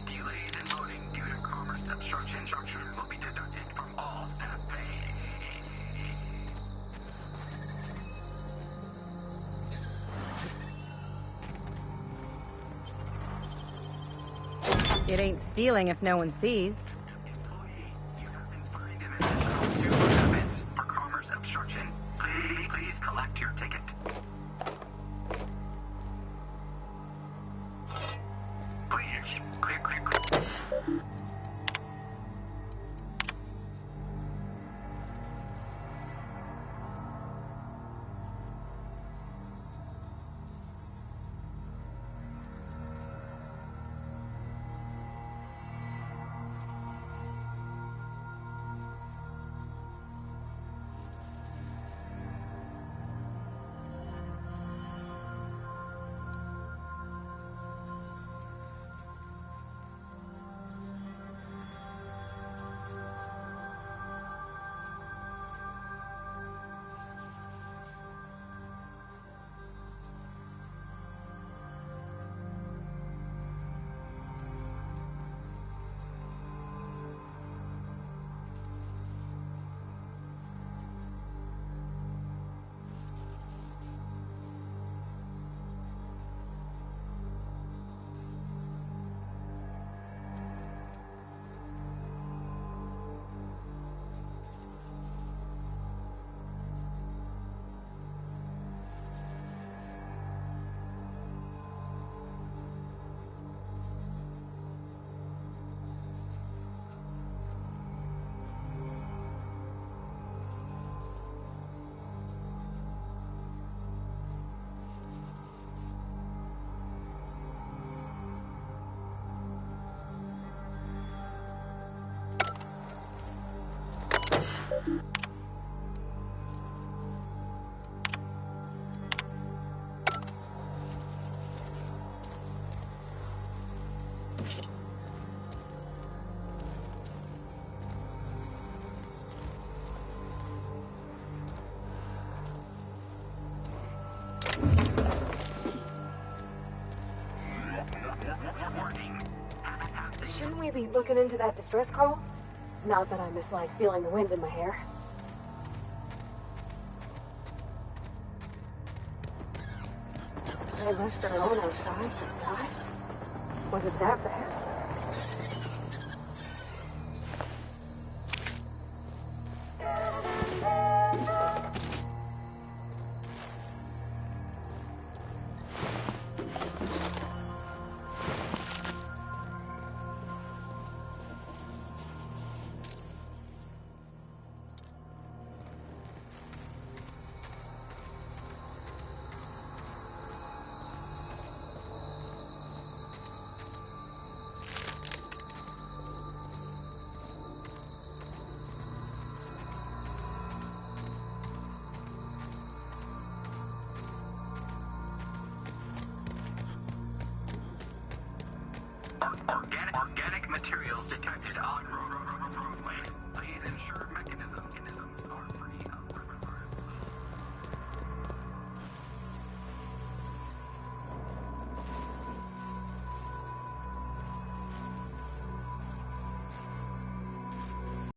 Delays in loading due to commerce obstruction will be deducted from all staff pay. It ain't stealing if no one sees. For commerce obstruction, please collect your ticket. Please, clear. Shouldn't we be looking into that distress call? Not that I mislike feeling the wind in my hair. They left her alone outside. Why? Was it that bad? Organic materials detected en